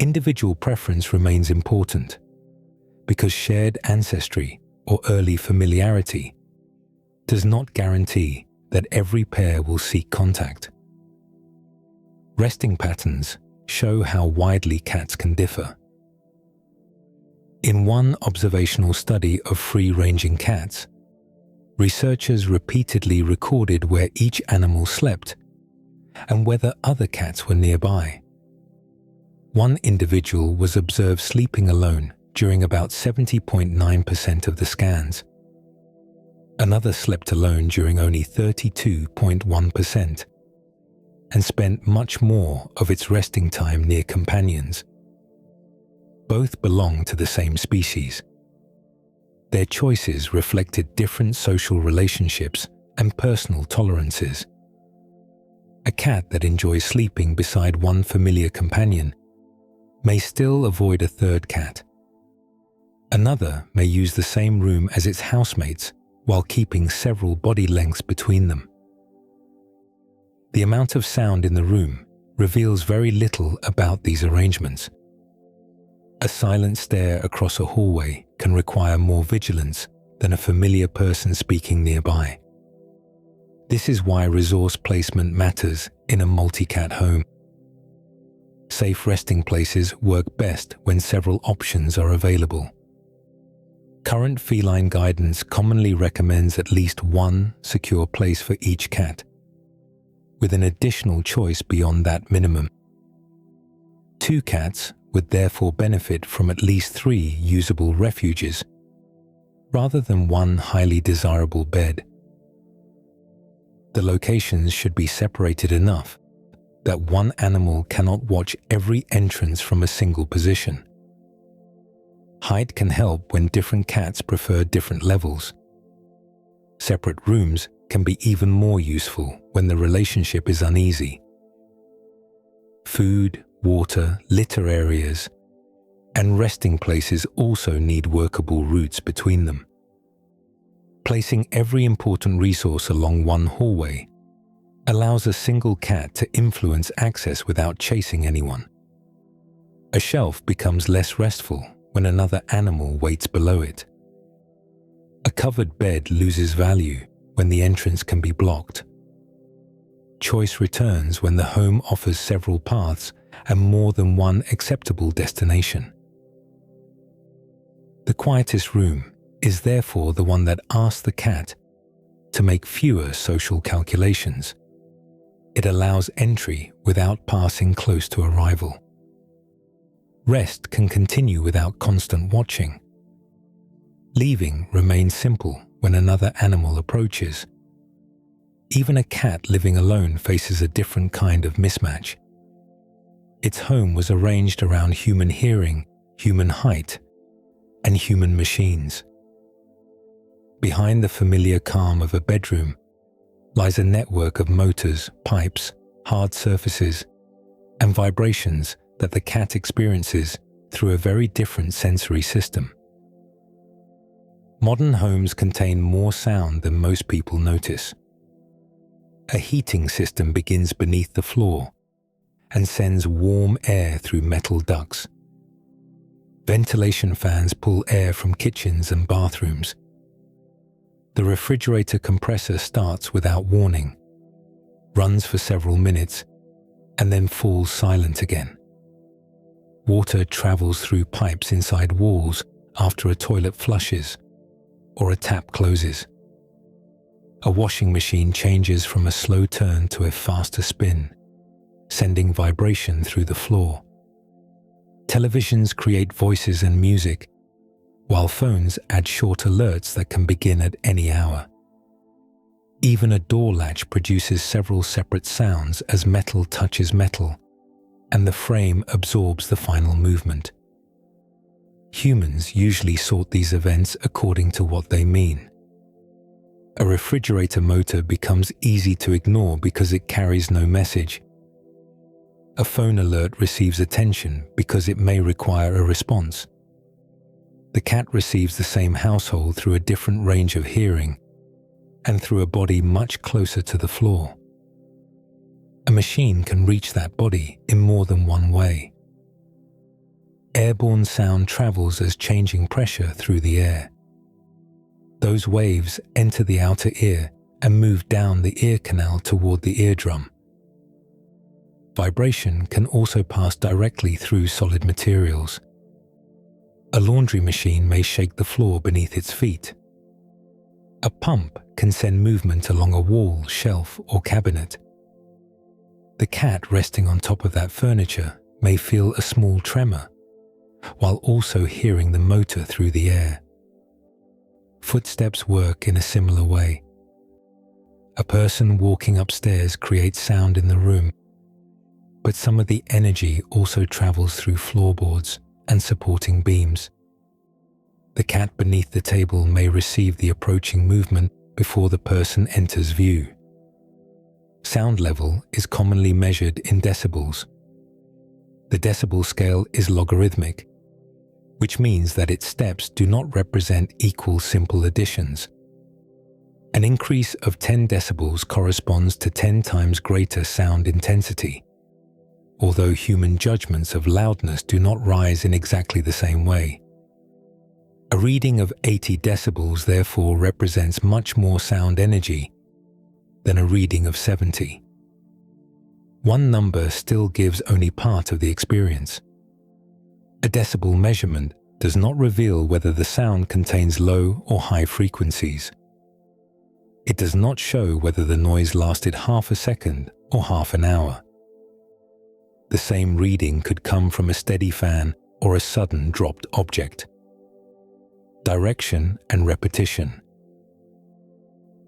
Individual preference remains important because shared ancestry or early familiarity does not guarantee that every pair will seek contact. Resting patterns show how widely cats can differ. In one observational study of free-ranging cats, researchers repeatedly recorded where each animal slept and whether other cats were nearby. One individual was observed sleeping alone during about 70.9% of the scans. Another slept alone during only 32.1% and spent much more of its resting time near companions. Both belonged to the same species. Their choices reflected different social relationships and personal tolerances. A cat that enjoys sleeping beside one familiar companion may still avoid a third cat. Another may use the same room as its housemates while keeping several body lengths between them. The amount of sound in the room reveals very little about these arrangements. A silent stare across a hallway can require more vigilance than a familiar person speaking nearby. This is why resource placement matters in a multi-cat home. Safe resting places work best when several options are available. Current feline guidance commonly recommends at least one secure place for each cat, with an additional choice beyond that minimum. 2 cats would therefore benefit from at least 3 usable refuges, rather than one highly desirable bed. The locations should be separated enough that one animal cannot watch every entrance from a single position. Height can help when different cats prefer different levels. Separate rooms can be even more useful when the relationship is uneasy. Food, water, litter areas, and resting places also need workable routes between them. Placing every important resource along one hallway allows a single cat to influence access without chasing anyone. A shelf becomes less restful when another animal waits below it. A covered bed loses value when the entrance can be blocked. Choice returns when the home offers several paths and more than one acceptable destination. The quietest room is therefore the one that asks the cat to make fewer social calculations. It allows entry without passing close to arrival. Rest can continue without constant watching. Leaving remains simple when another animal approaches. Even a cat living alone faces a different kind of mismatch. Its home was arranged around human hearing, human height, and human machines. Behind the familiar calm of a bedroom lies a network of motors, pipes, hard surfaces, and vibrations that the cat experiences through a very different sensory system. Modern homes contain more sound than most people notice. A heating system begins beneath the floor and sends warm air through metal ducts. Ventilation fans pull air from kitchens and bathrooms. The refrigerator compressor starts without warning, runs for several minutes, and then falls silent again. Water travels through pipes inside walls after a toilet flushes or a tap closes. A washing machine changes from a slow turn to a faster spin, sending vibration through the floor. Televisions create voices and music, while phones add short alerts that can begin at any hour. Even a door latch produces several separate sounds as metal touches metal, and the frame absorbs the final movement. Humans usually sort these events according to what they mean. A refrigerator motor becomes easy to ignore because it carries no message. A phone alert receives attention because it may require a response. The cat receives the same household through a different range of hearing and through a body much closer to the floor. A machine can reach that body in more than one way. Airborne sound travels as changing pressure through the air. Those waves enter the outer ear and move down the ear canal toward the eardrum. Vibration can also pass directly through solid materials. A laundry machine may shake the floor beneath its feet. A pump can send movement along a wall, shelf, or cabinet. The cat resting on top of that furniture may feel a small tremor, while also hearing the motor through the air. Footsteps work in a similar way. A person walking upstairs creates sound in the room, but some of the energy also travels through floorboards and supporting beams. The cat beneath the table may receive the approaching movement before the person enters view. Sound level is commonly measured in decibels. The decibel scale is logarithmic, which means that its steps do not represent equal simple additions. An increase of 10 decibels corresponds to 10 times greater sound intensity, although human judgments of loudness do not rise in exactly the same way. A reading of 80 decibels therefore represents much more sound energy than a reading of 70. One number still gives only part of the experience. A decibel measurement does not reveal whether the sound contains low or high frequencies. It does not show whether the noise lasted half a second or half an hour. The same reading could come from a steady fan or a sudden dropped object. Direction and repetition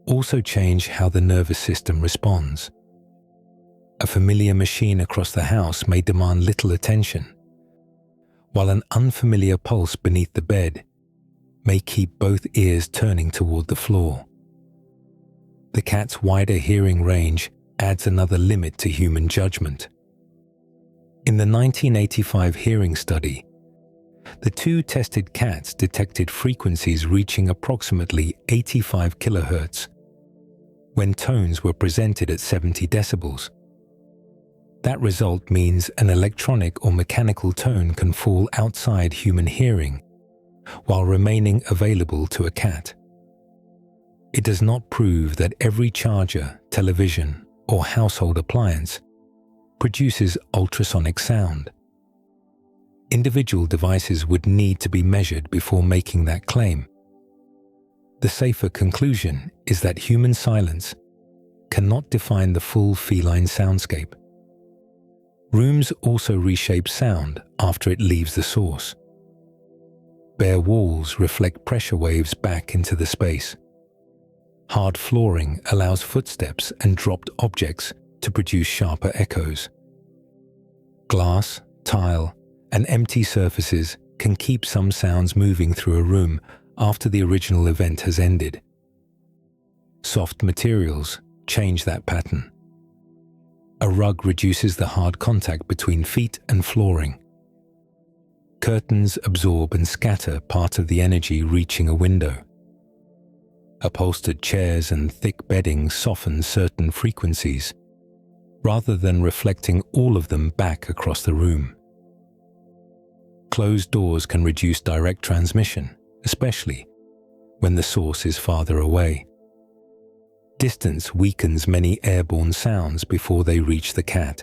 also change how the nervous system responds. A familiar machine across the house may demand little attention, while an unfamiliar pulse beneath the bed may keep both ears turning toward the floor. The cat's wider hearing range adds another limit to human judgment. In the 1985 hearing study, the two tested cats detected frequencies reaching approximately 85 kHz when tones were presented at 70 decibels. That result means an electronic or mechanical tone can fall outside human hearing while remaining available to a cat. It does not prove that every charger, television, or household appliance produces ultrasonic sound. Individual devices would need to be measured before making that claim. The safer conclusion is that human silence cannot define the full feline soundscape. Rooms also reshape sound after it leaves the source. Bare walls reflect pressure waves back into the space. Hard flooring allows footsteps and dropped objects to produce sharper echoes. Glass, tile, and empty surfaces can keep some sounds moving through a room after the original event has ended. Soft materials change that pattern. A rug reduces the hard contact between feet and flooring. Curtains absorb and scatter part of the energy reaching a window. Upholstered chairs and thick bedding soften certain frequencies, rather than reflecting all of them back across the room. Closed doors can reduce direct transmission, especially when the source is farther away. Distance weakens many airborne sounds before they reach the cat.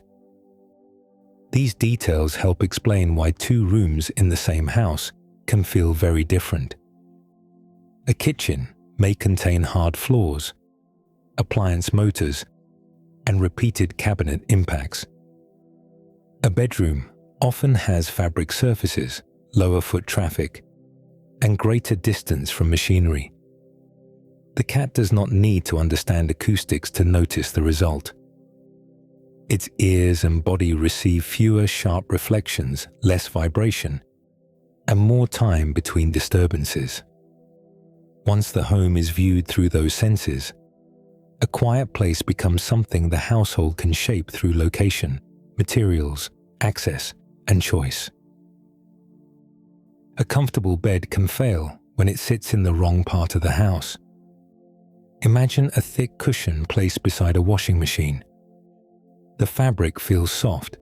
These details help explain why two rooms in the same house can feel very different. A kitchen may contain hard floors, appliance motors, and repeated cabinet impacts. A bedroom often has fabric surfaces, lower foot traffic, and greater distance from machinery. The cat does not need to understand acoustics to notice the result. Its ears and body receive fewer sharp reflections, less vibration, and more time between disturbances. Once the home is viewed through those senses, a quiet place becomes something the household can shape through location, materials, access, and choice. A comfortable bed can fail when it sits in the wrong part of the house. Imagine a thick cushion placed beside a washing machine. The fabric feels soft,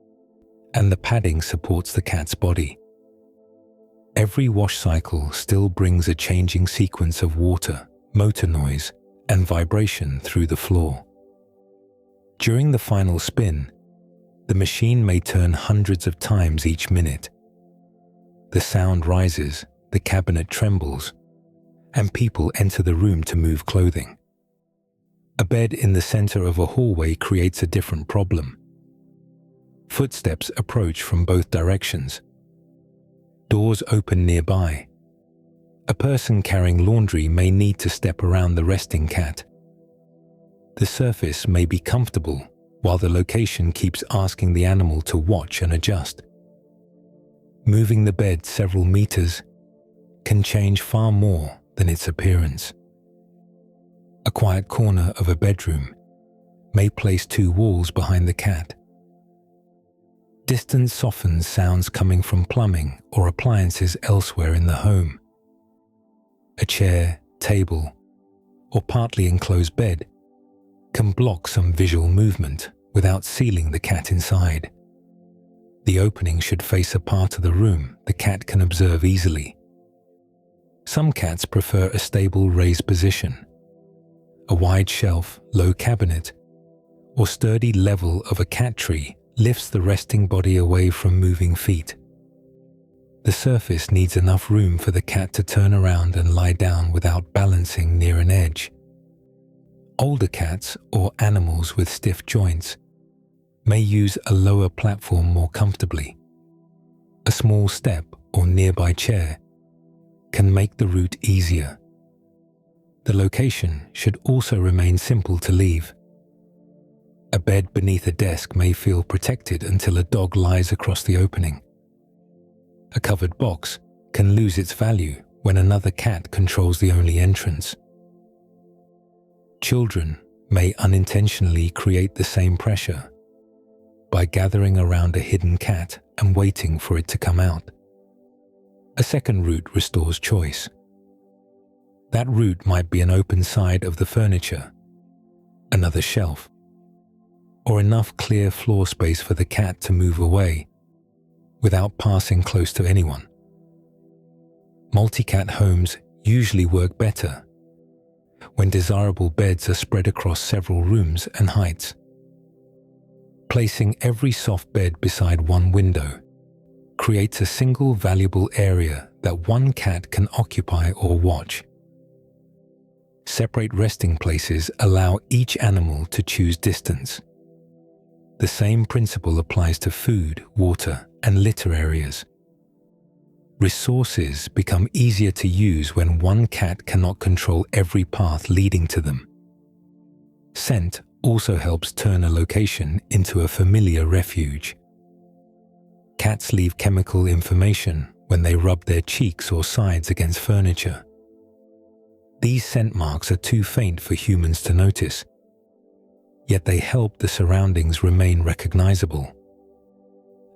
and the padding supports the cat's body. Every wash cycle still brings a changing sequence of water, motor noise, and vibration through the floor. During the final spin, the machine may turn hundreds of times each minute. The sound rises, the cabinet trembles, and people enter the room to move clothing. A bed in the center of a hallway creates a different problem. Footsteps approach from both directions. Doors open nearby. A person carrying laundry may need to step around the resting cat. The surface may be comfortable, while the location keeps asking the animal to watch and adjust. Moving the bed several meters can change far more than its appearance. A quiet corner of a bedroom may place two walls behind the cat. Distance softens sounds coming from plumbing or appliances elsewhere in the home. A chair, table, or partly enclosed bed can block some visual movement without sealing the cat inside. The opening should face a part of the room the cat can observe easily. Some cats prefer a stable raised position. A wide shelf, low cabinet, or sturdy level of a cat tree lifts the resting body away from moving feet. The surface needs enough room for the cat to turn around and lie down without balancing near an edge. Older cats or animals with stiff joints may use a lower platform more comfortably. A small step or nearby chair can make the route easier. The location should also remain simple to leave. A bed beneath a desk may feel protected until a dog lies across the opening. A covered box can lose its value when another cat controls the only entrance. Children may unintentionally create the same pressure by gathering around a hidden cat and waiting for it to come out. A second route restores choice. That route might be an open side of the furniture, another shelf, or enough clear floor space for the cat to move away without passing close to anyone. Multi-cat homes usually work better when desirable beds are spread across several rooms and heights. Placing every soft bed beside one window creates a single valuable area that one cat can occupy or watch. Separate resting places allow each animal to choose distance. The same principle applies to food, water, and litter areas. Resources become easier to use when one cat cannot control every path leading to them. Scent also helps turn a location into a familiar refuge. Cats leave chemical information when they rub their cheeks or sides against furniture. These scent marks are too faint for humans to notice, yet they help the surroundings remain recognizable.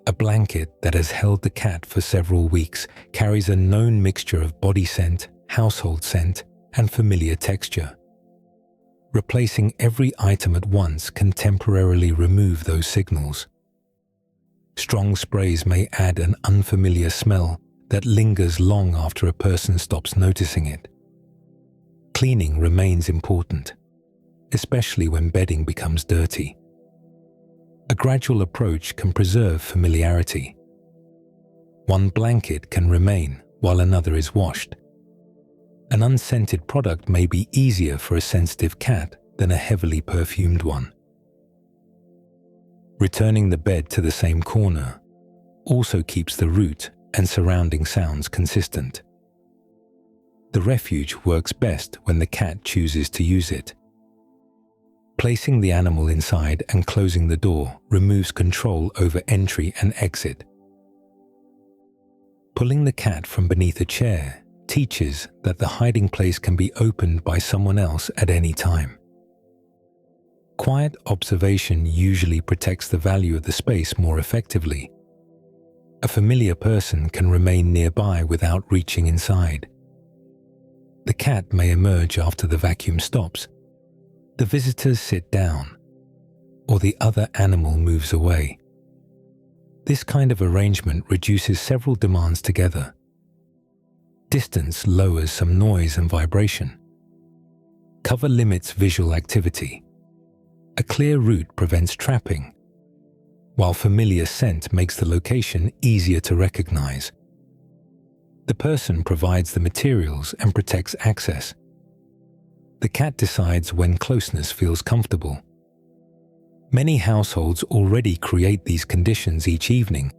A blanket that has held the cat for several weeks carries a known mixture of body scent, household scent, and familiar texture. Replacing every item at once can temporarily remove those signals. Strong sprays may add an unfamiliar smell that lingers long after a person stops noticing it. Cleaning remains important, especially when bedding becomes dirty. A gradual approach can preserve familiarity. One blanket can remain while another is washed. An unscented product may be easier for a sensitive cat than a heavily perfumed one. Returning the bed to the same corner also keeps the route and surrounding sounds consistent. The refuge works best when the cat chooses to use it. Placing the animal inside and closing the door removes control over entry and exit. Pulling the cat from beneath a chair teaches that the hiding place can be opened by someone else at any time. Quiet observation usually protects the value of the space more effectively. A familiar person can remain nearby without reaching inside. The cat may emerge after the vacuum stops. The visitors sit down, or the other animal moves away. This kind of arrangement reduces several demands together. Distance lowers some noise and vibration. Cover limits visual activity. A clear route prevents trapping, while familiar scent makes the location easier to recognize. The person provides the materials and protects access. The cat decides when closeness feels comfortable. Many households already create these conditions each evening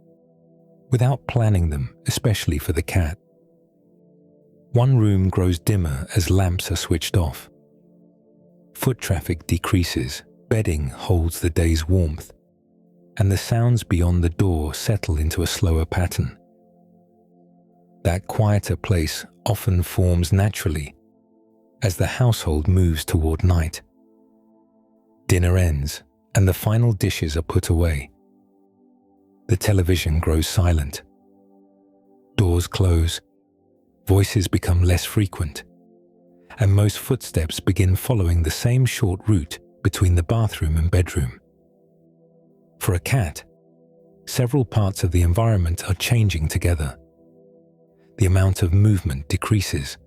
without planning them, especially for the cat. One room grows dimmer as lamps are switched off. Foot traffic decreases, bedding holds the day's warmth, and the sounds beyond the door settle into a slower pattern. That quieter place often forms naturally as the household moves toward night. Dinner ends, and the final dishes are put away. The television grows silent. Doors close, voices become less frequent, and most footsteps begin following the same short route between the bathroom and bedroom. For a cat, several parts of the environment are changing together. The amount of movement decreases.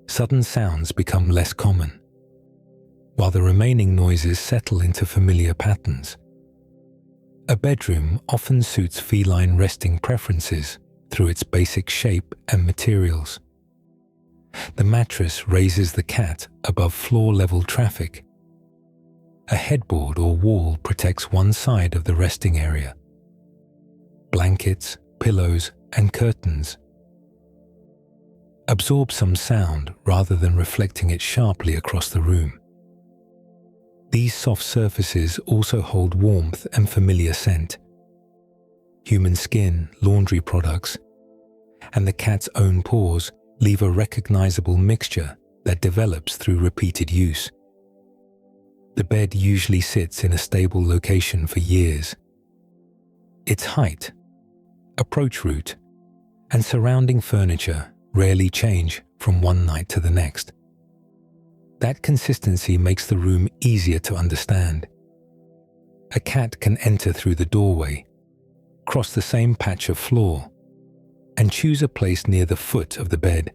Sudden sounds become less common, while the remaining noises settle into familiar patterns. A bedroom often suits feline resting preferences through its basic shape and materials. The mattress raises the cat above floor-level traffic. A headboard or wall protects one side of the resting area. Blankets, pillows, and curtains absorb some sound rather than reflecting it sharply across the room. These soft surfaces also hold warmth and familiar scent. Human skin, laundry products, and the cat's own paws leave a recognizable mixture that develops through repeated use. The bed usually sits in a stable location for years. Its height, approach route, and surrounding furniture rarely change from one night to the next. That consistency makes the room easier to understand. A cat can enter through the doorway, cross the same patch of floor, and choose a place near the foot of the bed.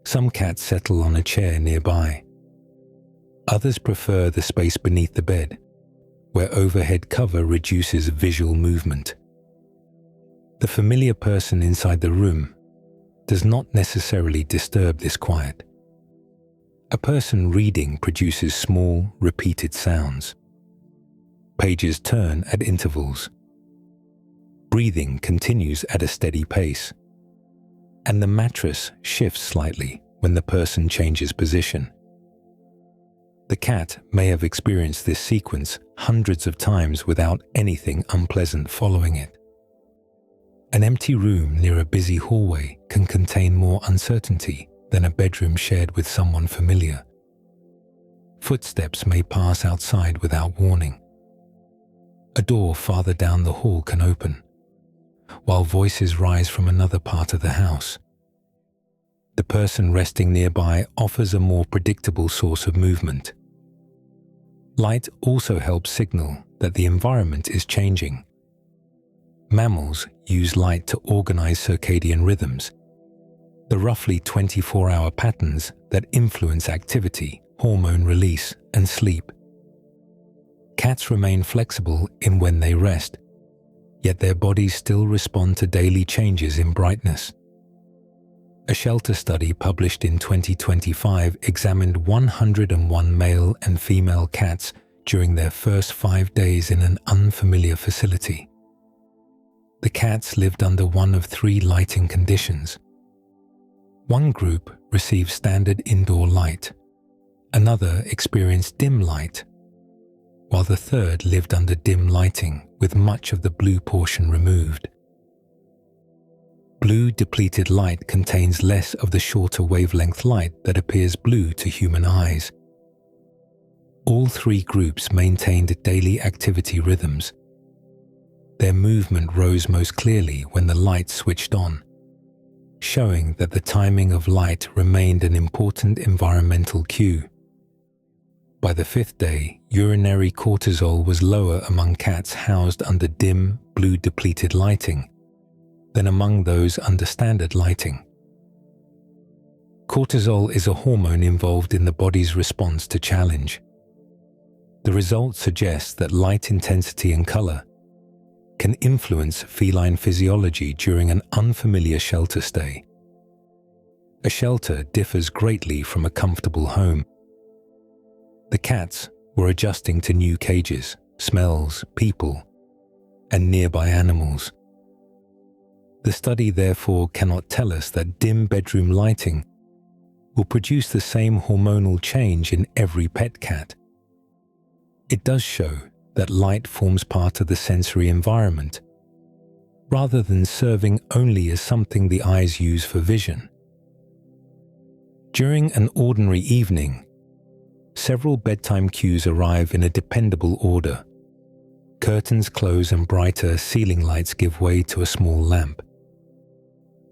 Some cats settle on a chair nearby. Others prefer the space beneath the bed, where overhead cover reduces visual movement. The familiar person inside the room does not necessarily disturb this quiet. A person reading produces small, repeated sounds. Pages turn at intervals. Breathing continues at a steady pace. And the mattress shifts slightly when the person changes position. The cat may have experienced this sequence hundreds of times without anything unpleasant following it. An empty room near a busy hallway can contain more uncertainty than a bedroom shared with someone familiar. Footsteps may pass outside without warning. A door farther down the hall can open, while voices rise from another part of the house. The person resting nearby offers a more predictable source of movement. Light also helps signal that the environment is changing. Mammals use light to organize circadian rhythms, the roughly 24-hour patterns that influence activity, hormone release, and sleep. Cats remain flexible in when they rest, yet their bodies still respond to daily changes in brightness. A shelter study published in 2025 examined 101 male and female cats during their first 5 days in an unfamiliar facility. The cats lived under one of 3 lighting conditions. One group received standard indoor light, another experienced dim light, while the third lived under dim lighting with much of the blue portion removed. Blue depleted light contains less of the shorter wavelength light that appears blue to human eyes. All 3 groups maintained daily activity rhythms. Their movement rose most clearly when the light switched on, showing that the timing of light remained an important environmental cue. By the 5th day, urinary cortisol was lower among cats housed under dim, blue-depleted lighting than among those under standard lighting. Cortisol is a hormone involved in the body's response to challenge. The results suggest that light intensity and color can influence feline physiology during an unfamiliar shelter stay. A shelter differs greatly from a comfortable home. The cats were adjusting to new cages, smells, people, and nearby animals. The study therefore cannot tell us that dim bedroom lighting will produce the same hormonal change in every pet cat. It does show that light forms part of the sensory environment, rather than serving only as something the eyes use for vision. During an ordinary evening, several bedtime cues arrive in a dependable order. Curtains close and brighter ceiling lights give way to a small lamp.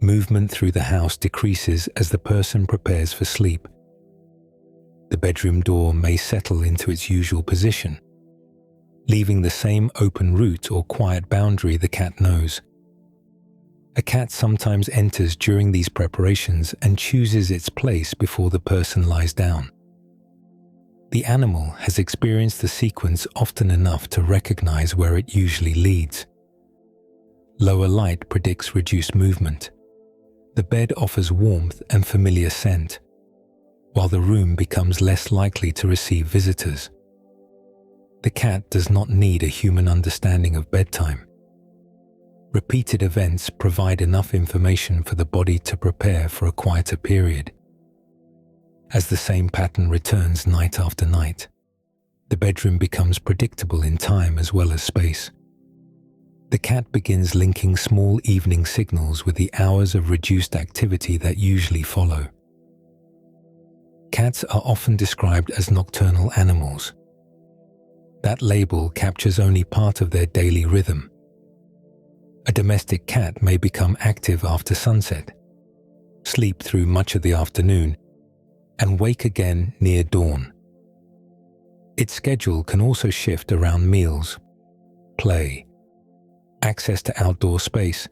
Movement through the house decreases as the person prepares for sleep. The bedroom door may settle into its usual position, leaving the same open route or quiet boundary the cat knows. A cat sometimes enters during these preparations and chooses its place before the person lies down. The animal has experienced the sequence often enough to recognize where it usually leads. Lower light predicts reduced movement. The bed offers warmth and familiar scent, while the room becomes less likely to receive visitors. The cat does not need a human understanding of bedtime. Repeated events provide enough information for the body to prepare for a quieter period. As the same pattern returns night after night, the bedroom becomes predictable in time as well as space. The cat begins linking small evening signals with the hours of reduced activity that usually follow. Cats are often described as nocturnal animals. That label captures only part of their daily rhythm. A domestic cat may become active after sunset, sleep through much of the afternoon, and wake again near dawn. Its schedule can also shift around meals, play, access to outdoor space,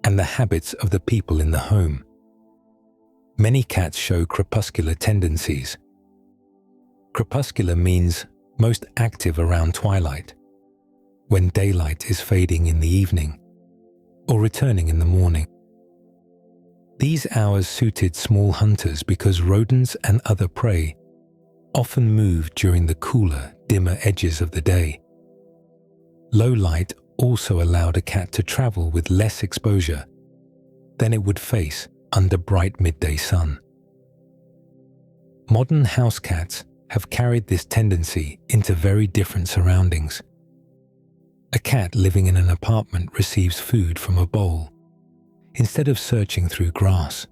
and the habits of the people in the home. Many cats show crepuscular tendencies. Crepuscular means most active around twilight, when daylight is fading in the evening or returning in the morning. These hours suited small hunters because rodents and other prey often move during the cooler, dimmer edges of the day. Low light also allowed a cat to travel with less exposure than it would face under bright midday sun. Modern house cats have carried this tendency into very different surroundings. A cat living in an apartment receives food from a bowl instead of searching through grass.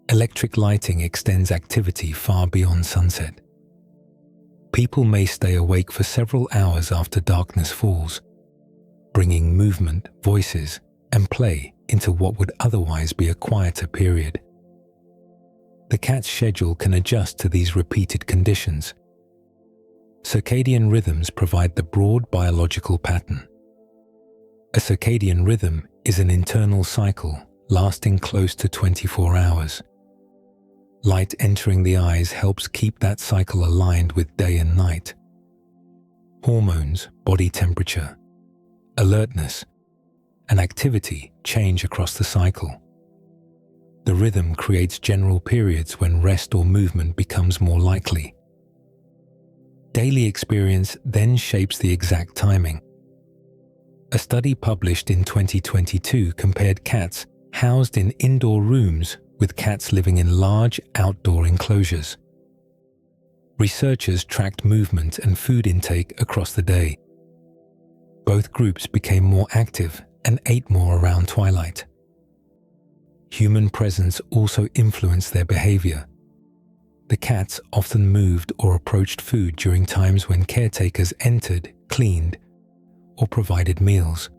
Electric lighting extends activity far beyond sunset. People may stay awake for several hours after darkness falls, bringing movement, voices, and play into what would otherwise be a quieter period. The cat's schedule can adjust to these repeated conditions. Circadian rhythms provide the broad biological pattern. A circadian rhythm is an internal cycle lasting close to 24 hours. Light entering the eyes helps keep that cycle aligned with day and night. Hormones, body temperature, alertness, and activity change across the cycle. The rhythm creates general periods when rest or movement becomes more likely. Daily experience then shapes the exact timing. A study published in 2022 compared cats housed in indoor rooms with cats living in large outdoor enclosures. Researchers tracked movement and food intake across the day. Both groups became more active and ate more around twilight. Human presence also influenced their behavior. The cats often moved or approached food during times when caretakers entered, cleaned, or provided meals.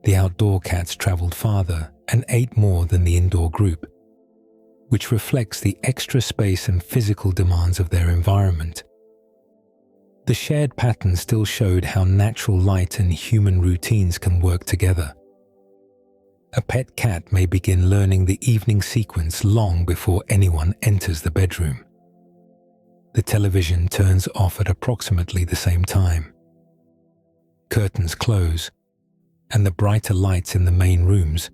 The outdoor cats traveled farther and ate more than the indoor group, which reflects the extra space and physical demands of their environment. The shared pattern still showed how natural light and human routines can work together. A pet cat may begin learning the evening sequence long before anyone enters the bedroom. The television turns off at approximately the same time. Curtains close, and the brighter lights in the main rooms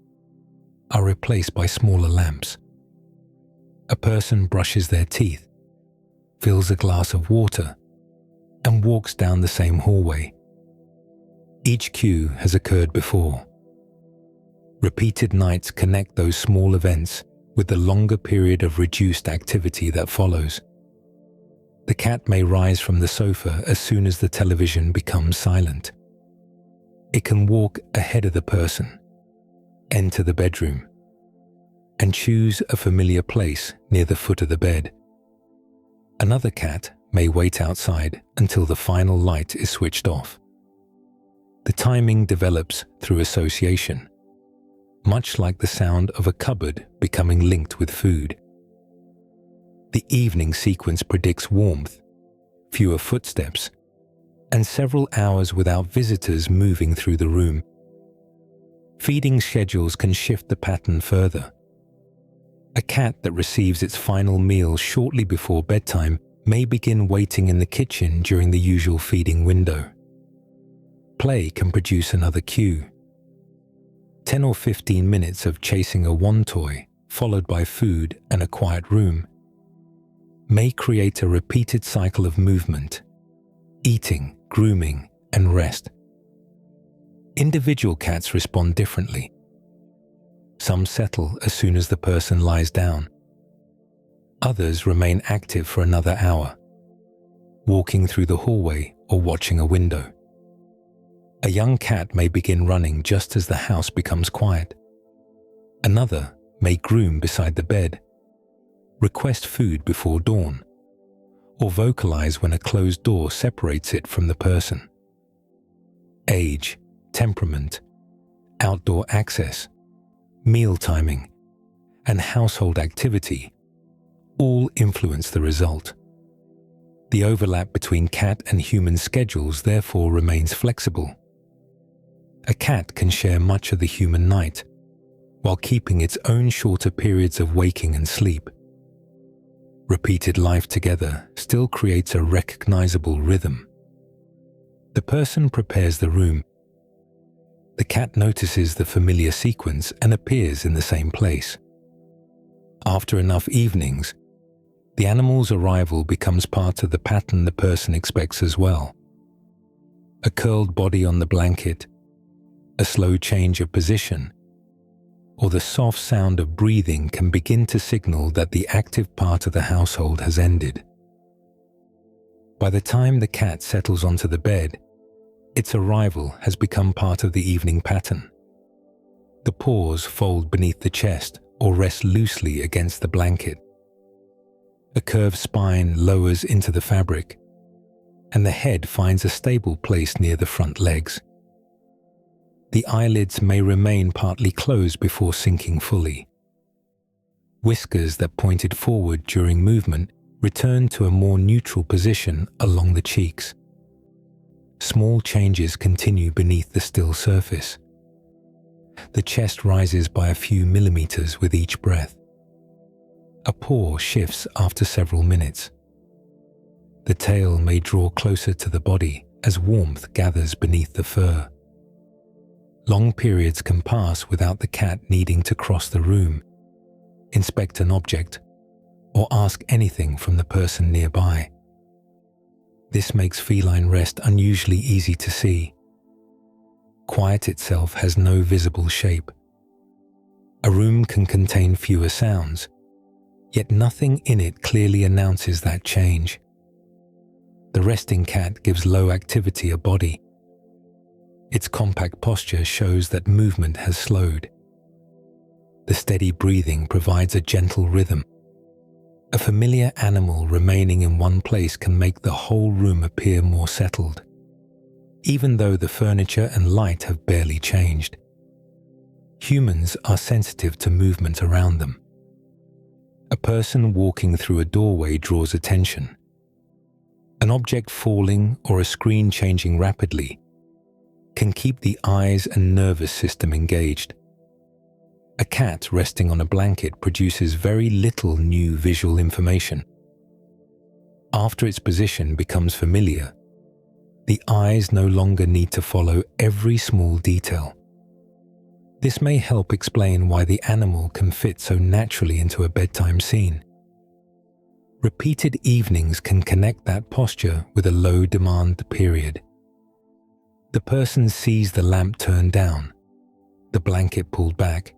are replaced by smaller lamps. A person brushes their teeth, fills a glass of water, and walks down the same hallway. Each cue has occurred before. Repeated nights connect those small events with the longer period of reduced activity that follows. The cat may rise from the sofa as soon as the television becomes silent. It can walk ahead of the person, enter the bedroom, and choose a familiar place near the foot of the bed. Another cat may wait outside until the final light is switched off. The timing develops through association, much like the sound of a cupboard becoming linked with food. The evening sequence predicts warmth, fewer footsteps, and several hours without visitors moving through the room. Feeding schedules can shift the pattern further. A cat that receives its final meal shortly before bedtime may begin waiting in the kitchen during the usual feeding window. Play can produce another cue. 10 or 15 minutes of chasing a wand toy, followed by food and a quiet room, may create a repeated cycle of movement, eating, grooming, and rest. Individual cats respond differently. Some settle as soon as the person lies down. Others remain active for another hour, walking through the hallway or watching a window. A young cat may begin running just as the house becomes quiet. Another may groom beside the bed, request food before dawn, or vocalize when a closed door separates it from the person. Age, temperament, outdoor access, meal timing, and household activity all influence the result. The overlap between cat and human schedules therefore remains flexible. A cat can share much of the human night, while keeping its own shorter periods of waking and sleep. Repeated life together still creates a recognizable rhythm. The person prepares the room. The cat notices the familiar sequence and appears in the same place. After enough evenings, the animal's arrival becomes part of the pattern the person expects as well. A curled body on the blanket, a slow change of position, or the soft sound of breathing can begin to signal that the active part of the household has ended. By the time the cat settles onto the bed, its arrival has become part of the evening pattern. The paws fold beneath the chest or rest loosely against the blanket. A curved spine lowers into the fabric, and the head finds a stable place near the front legs. The eyelids may remain partly closed before sinking fully. Whiskers that pointed forward during movement return to a more neutral position along the cheeks. Small changes continue beneath the still surface. The chest rises by a few millimeters with each breath. A paw shifts after several minutes. The tail may draw closer to the body as warmth gathers beneath the fur. Long periods can pass without the cat needing to cross the room, inspect an object, or ask anything from the person nearby. This makes feline rest unusually easy to see. Quiet itself has no visible shape. A room can contain fewer sounds, yet nothing in it clearly announces that change. The resting cat gives low activity a body. Its compact posture shows that movement has slowed. The steady breathing provides a gentle rhythm. A familiar animal remaining in one place can make the whole room appear more settled, even though the furniture and light have barely changed. Humans are sensitive to movement around them. A person walking through a doorway draws attention. An object falling or a screen changing rapidly can keep the eyes and nervous system engaged. A cat resting on a blanket produces very little new visual information. After its position becomes familiar, the eyes no longer need to follow every small detail. This may help explain why the animal can fit so naturally into a bedtime scene. Repeated evenings can connect that posture with a low-demand period. The person sees the lamp turned down, the blanket pulled back,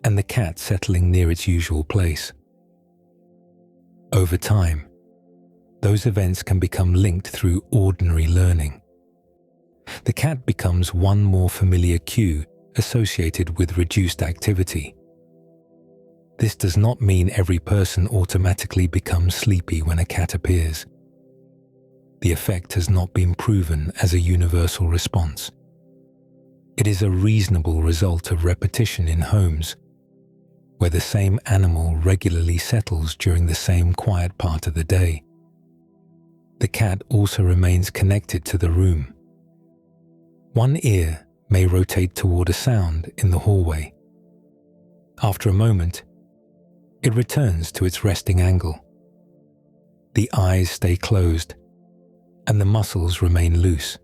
and the cat settling near its usual place. Over time, those events can become linked through ordinary learning. The cat becomes one more familiar cue associated with reduced activity. This does not mean every person automatically becomes sleepy when a cat appears. The effect has not been proven as a universal response. It is a reasonable result of repetition in homes, where the same animal regularly settles during the same quiet part of the day. The cat also remains connected to the room. One ear may rotate toward a sound in the hallway. After a moment, it returns to its resting angle. The eyes stay closed, and the muscles remain loose.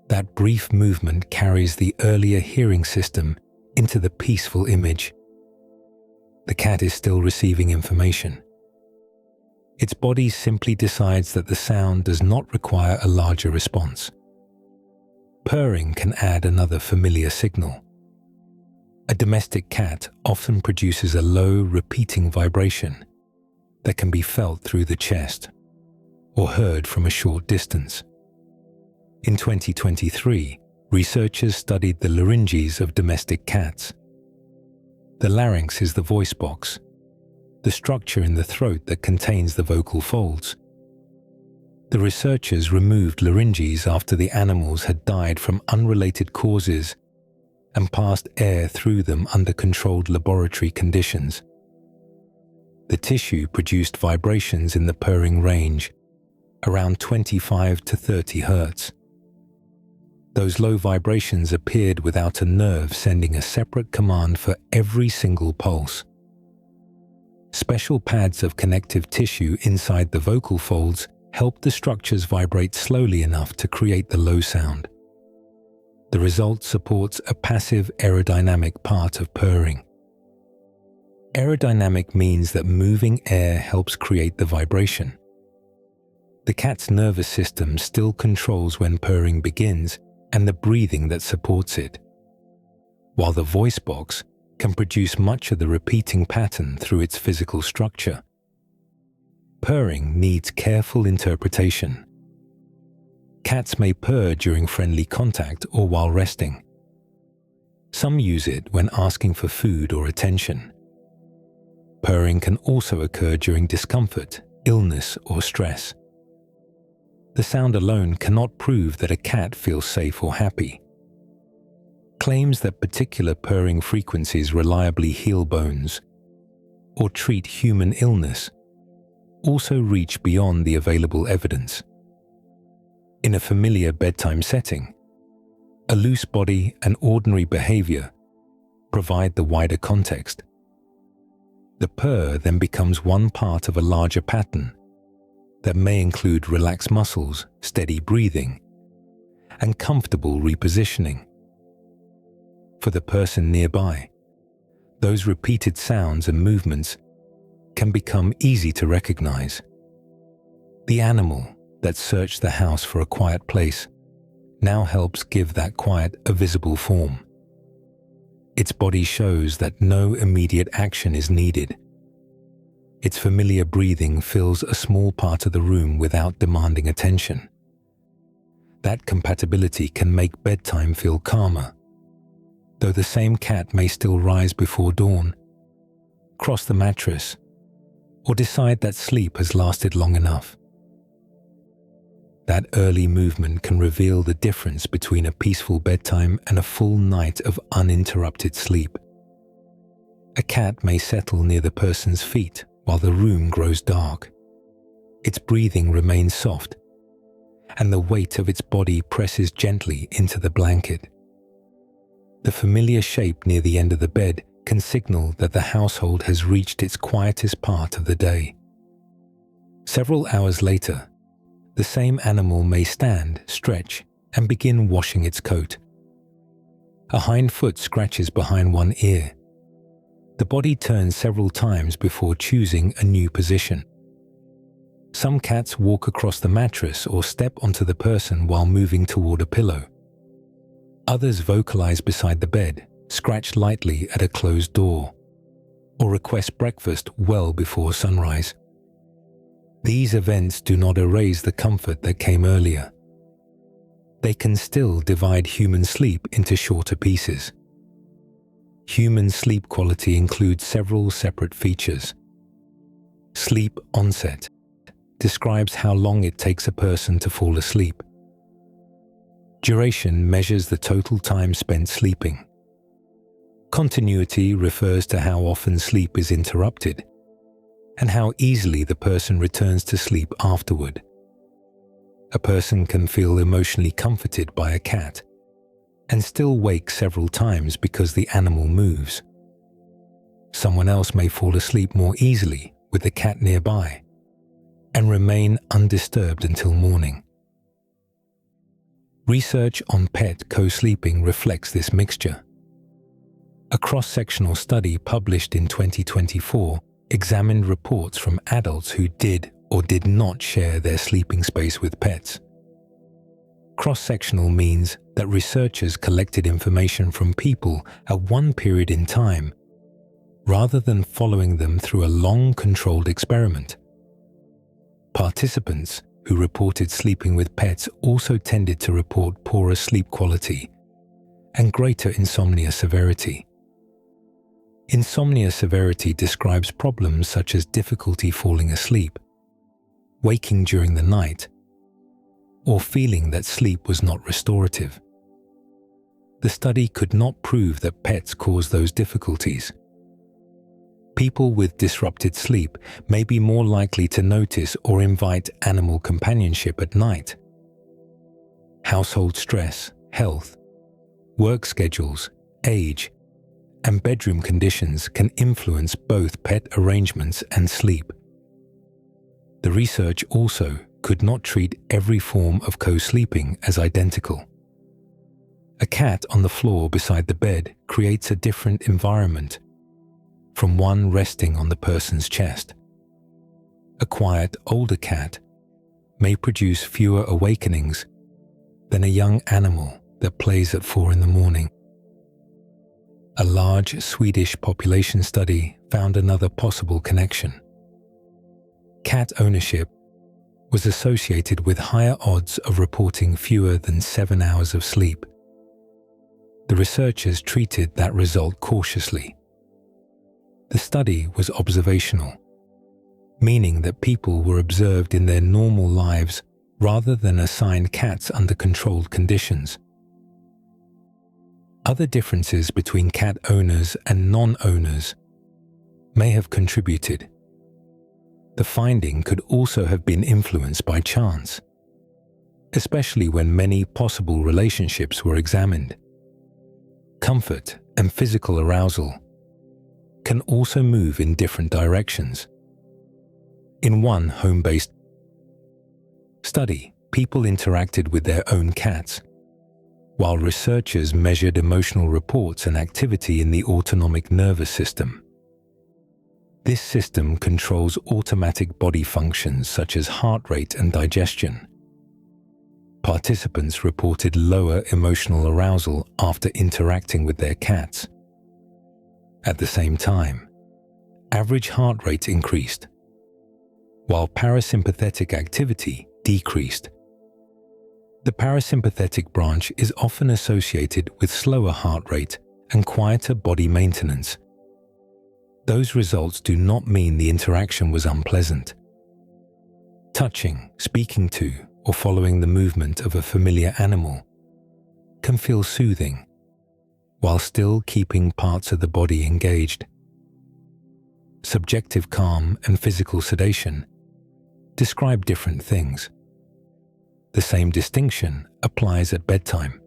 That brief movement carries the earlier hearing system into the peaceful image. The cat is still receiving information. Its body simply decides that the sound does not require a larger response. Purring can add another familiar signal. A domestic cat often produces a low, repeating vibration that can be felt through the chest or heard from a short distance. In 2023, researchers studied the larynges of domestic cats. The larynx is the voice box, the structure in the throat that contains the vocal folds. The researchers removed larynges after the animals had died from unrelated causes and passed air through them under controlled laboratory conditions. The tissue produced vibrations in the purring range, around 25 to 30 Hz. Those low vibrations appeared without a nerve sending a separate command for every single pulse. Special pads of connective tissue inside the vocal folds help the structures vibrate slowly enough to create the low sound. The result supports a passive aerodynamic part of purring. Aerodynamic means that moving air helps create the vibration. The cat's nervous system still controls when purring begins and the breathing that supports it, while the voice box can produce much of the repeating pattern through its physical structure. Purring needs careful interpretation. Cats may purr during friendly contact or while resting. Some use it when asking for food or attention. Purring can also occur during discomfort, illness, or stress. The sound alone cannot prove that a cat feels safe or happy. Claims that particular purring frequencies reliably heal bones or treat human illness also reach beyond the available evidence. In a familiar bedtime setting, a loose body and ordinary behavior provide the wider context. The purr then becomes one part of a larger pattern that may include relaxed muscles, steady breathing, and comfortable repositioning. For the person nearby, those repeated sounds and movements can become easy to recognize. The animal that searched the house for a quiet place now helps give that quiet a visible form. Its body shows that no immediate action is needed. Its familiar breathing fills a small part of the room without demanding attention. That compatibility can make bedtime feel calmer, though the same cat may still rise before dawn, cross the mattress, or decide that sleep has lasted long enough. That early movement can reveal the difference between a peaceful bedtime and a full night of uninterrupted sleep. A cat may settle near the person's feet while the room grows dark. Its breathing remains soft, and the weight of its body presses gently into the blanket. The familiar shape near the end of the bed can signal that the household has reached its quietest part of the day. Several hours later, the same animal may stand, stretch, and begin washing its coat. A hind foot scratches behind one ear. The body turns several times before choosing a new position. Some cats walk across the mattress or step onto the person while moving toward a pillow. Others vocalize beside the bed, scratch lightly at a closed door, or request breakfast well before sunrise. These events do not erase the comfort that came earlier. They can still divide human sleep into shorter pieces. Human sleep quality includes several separate features. Sleep onset describes how long it takes a person to fall asleep. Duration measures the total time spent sleeping. Continuity refers to how often sleep is interrupted and how easily the person returns to sleep afterward. A person can feel emotionally comforted by a cat and still wake several times because the animal moves. Someone else may fall asleep more easily with the cat nearby and remain undisturbed until morning. Research on pet co-sleeping reflects this mixture. A cross-sectional study published in 2024 examined reports from adults who did or did not share their sleeping space with pets. Cross-sectional means that researchers collected information from people at one period in time, rather than following them through a long controlled experiment. Participants who reported sleeping with pets also tended to report poorer sleep quality and greater insomnia severity. Insomnia severity describes problems such as difficulty falling asleep, waking during the night, or feeling that sleep was not restorative. The study could not prove that pets cause those difficulties. People with disrupted sleep may be more likely to notice or invite animal companionship at night. Household stress, health, work schedules, age, and bedroom conditions can influence both pet arrangements and sleep. The research also could not treat every form of co-sleeping as identical. A cat on the floor beside the bed creates a different environment from one resting on the person's chest. A quiet, older cat may produce fewer awakenings than a young animal that plays at 4 a.m. A large Swedish population study found another possible connection. Cat ownership was associated with higher odds of reporting fewer than 7 hours of sleep. The researchers treated that result cautiously. The study was observational, meaning that people were observed in their normal lives rather than assigned cats under controlled conditions. Other differences between cat owners and non-owners may have contributed. The finding could also have been influenced by chance, especially when many possible relationships were examined. Comfort and physical arousal can also move in different directions. In one home-based study, people interacted with their own cats, while researchers measured emotional reports and activity in the autonomic nervous system. This system controls automatic body functions such as heart rate and digestion. Participants reported lower emotional arousal after interacting with their cats. At the same time, average heart rate increased, while parasympathetic activity decreased. The parasympathetic branch is often associated with slower heart rate and quieter body maintenance. Those results do not mean the interaction was unpleasant. Touching, speaking to, or following the movement of a familiar animal can feel soothing, while still keeping parts of the body engaged. Subjective calm and physical sedation describe different things. The same distinction applies at bedtime.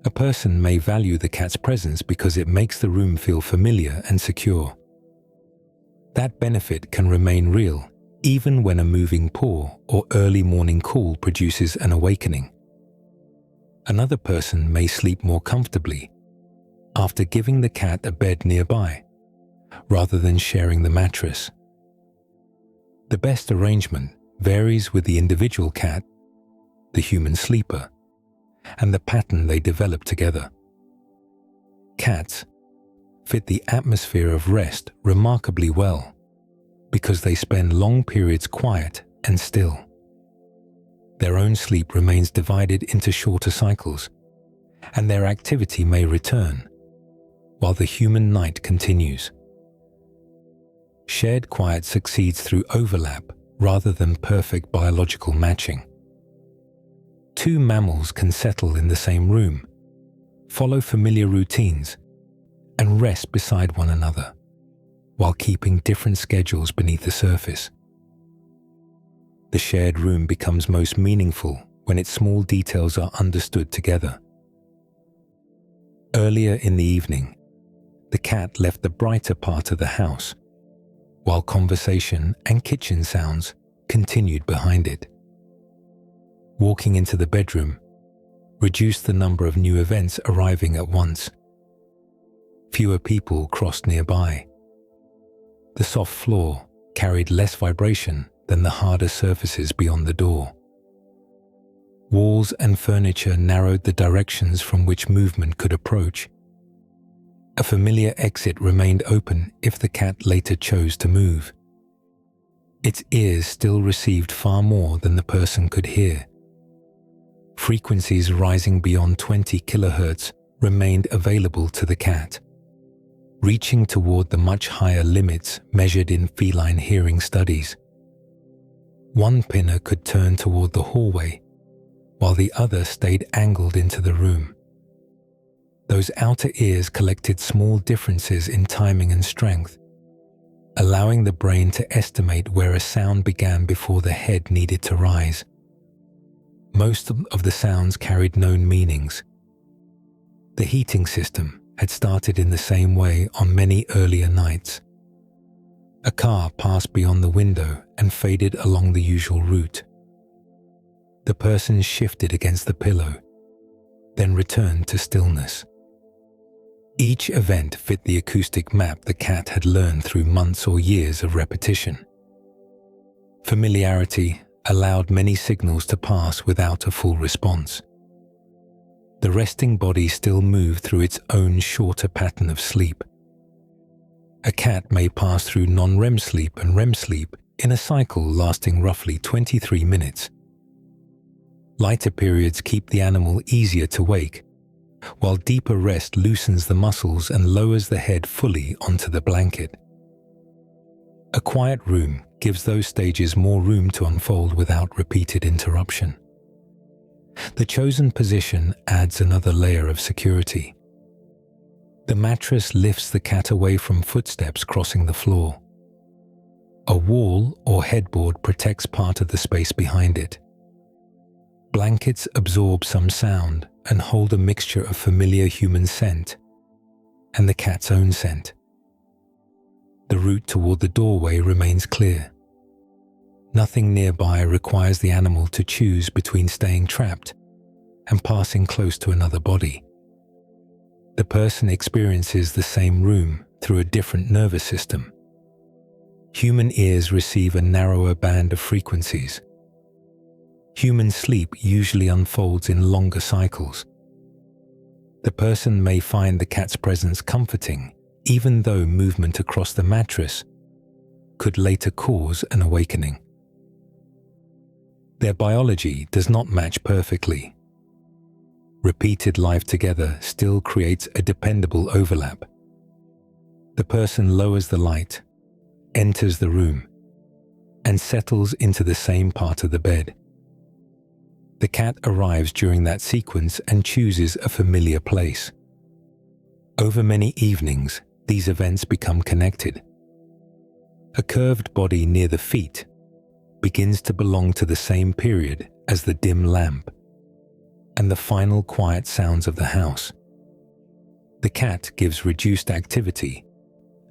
A person may value the cat's presence because it makes the room feel familiar and secure. That benefit can remain real even when a moving paw or early morning call produces an awakening. Another person may sleep more comfortably after giving the cat a bed nearby, rather than sharing the mattress. The best arrangement varies with the individual cat, the human sleeper, and the pattern they develop together. Cats fit the atmosphere of rest remarkably well because they spend long periods quiet and still. Their own sleep remains divided into shorter cycles, and their activity may return, while the human night continues. Shared quiet succeeds through overlap rather than perfect biological matching. Two mammals can settle in the same room, follow familiar routines, and rest beside one another, while keeping different schedules beneath the surface. The shared room becomes most meaningful when its small details are understood together. Earlier in the evening, the cat left the brighter part of the house, while conversation and kitchen sounds continued behind it. Walking into the bedroom, reduced the number of new events arriving at once. Fewer people crossed nearby. The soft floor carried less vibration than the harder surfaces beyond the door. Walls and furniture narrowed the directions from which movement could approach. A familiar exit remained open if the cat later chose to move. Its ears still received far more than the person could hear. Frequencies rising beyond 20 kilohertz remained available to the cat, reaching toward the much higher limits measured in feline hearing studies. One pinna could turn toward the hallway, while the other stayed angled into the room. Those outer ears collected small differences in timing and strength, allowing the brain to estimate where a sound began before the head needed to rise. Most of the sounds carried known meanings. The heating system had started in the same way on many earlier nights. A car passed beyond the window and faded along the usual route. The person shifted against the pillow, then returned to stillness. Each event fit the acoustic map the cat had learned through months or years of repetition. Familiarity allowed many signals to pass without a full response. The resting body still moved through its own shorter pattern of sleep. A cat may pass through non-REM sleep and REM sleep in a cycle lasting roughly 23 minutes. Lighter periods keep the animal easier to wake, while deeper rest loosens the muscles and lowers the head fully onto the blanket. A quiet room gives those stages more room to unfold without repeated interruption. The chosen position adds another layer of security. The mattress lifts the cat away from footsteps crossing the floor. A wall or headboard protects part of the space behind it. Blankets absorb some sound and hold a mixture of familiar human scent and the cat's own scent. The route toward the doorway remains clear. Nothing nearby requires the animal to choose between staying trapped and passing close to another body. The person experiences the same room through a different nervous system. Human ears receive a narrower band of frequencies. Human sleep usually unfolds in longer cycles. The person may find the cat's presence comforting, even though movement across the mattress could later cause an awakening. Their biology does not match perfectly. Repeated life together still creates a dependable overlap. The person lowers the light, enters the room, and settles into the same part of the bed. The cat arrives during that sequence and chooses a familiar place. Over many evenings, these events become connected. A curved body near the feet begins to belong to the same period as the dim lamp and the final quiet sounds of the house. The cat gives reduced activity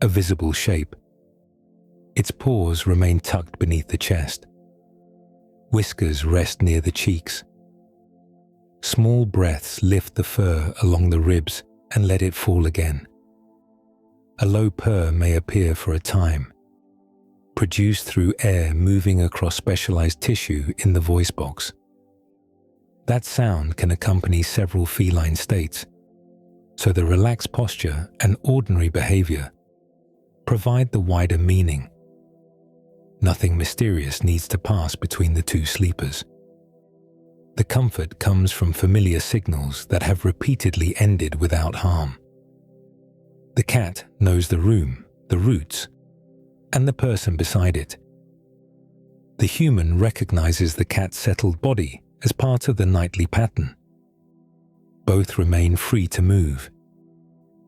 a visible shape. Its paws remain tucked beneath the chest. Whiskers rest near the cheeks. Small breaths lift the fur along the ribs and let it fall again. A low purr may appear for a time, produced through air moving across specialized tissue in the voice box. That sound can accompany several feline states, so the relaxed posture and ordinary behavior provide the wider meaning. Nothing mysterious needs to pass between the two sleepers. The comfort comes from familiar signals that have repeatedly ended without harm. The cat knows the room, the roots, and the person beside it. The human recognizes the cat's settled body as part of the nightly pattern. Both remain free to move,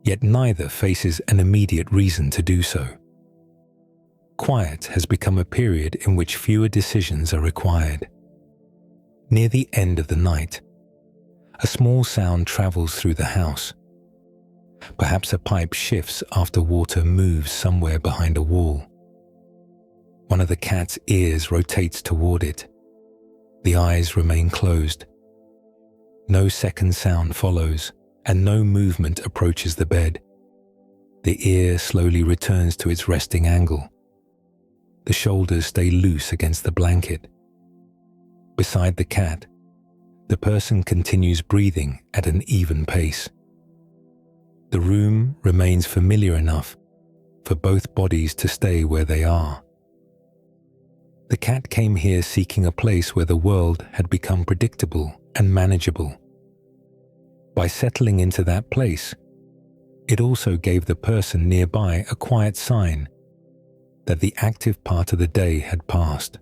yet neither faces an immediate reason to do so. Quiet has become a period in which fewer decisions are required. Near the end of the night, a small sound travels through the house. Perhaps a pipe shifts after water moves somewhere behind a wall. One of the cat's ears rotates toward it. The eyes remain closed. No second sound follows, and no movement approaches the bed. The ear slowly returns to its resting angle. The shoulders stay loose against the blanket. Beside the cat, the person continues breathing at an even pace. The room remains familiar enough for both bodies to stay where they are. The cat came here seeking a place where the world had become predictable and manageable. By settling into that place, it also gave the person nearby a quiet sign that the active part of the day had passed.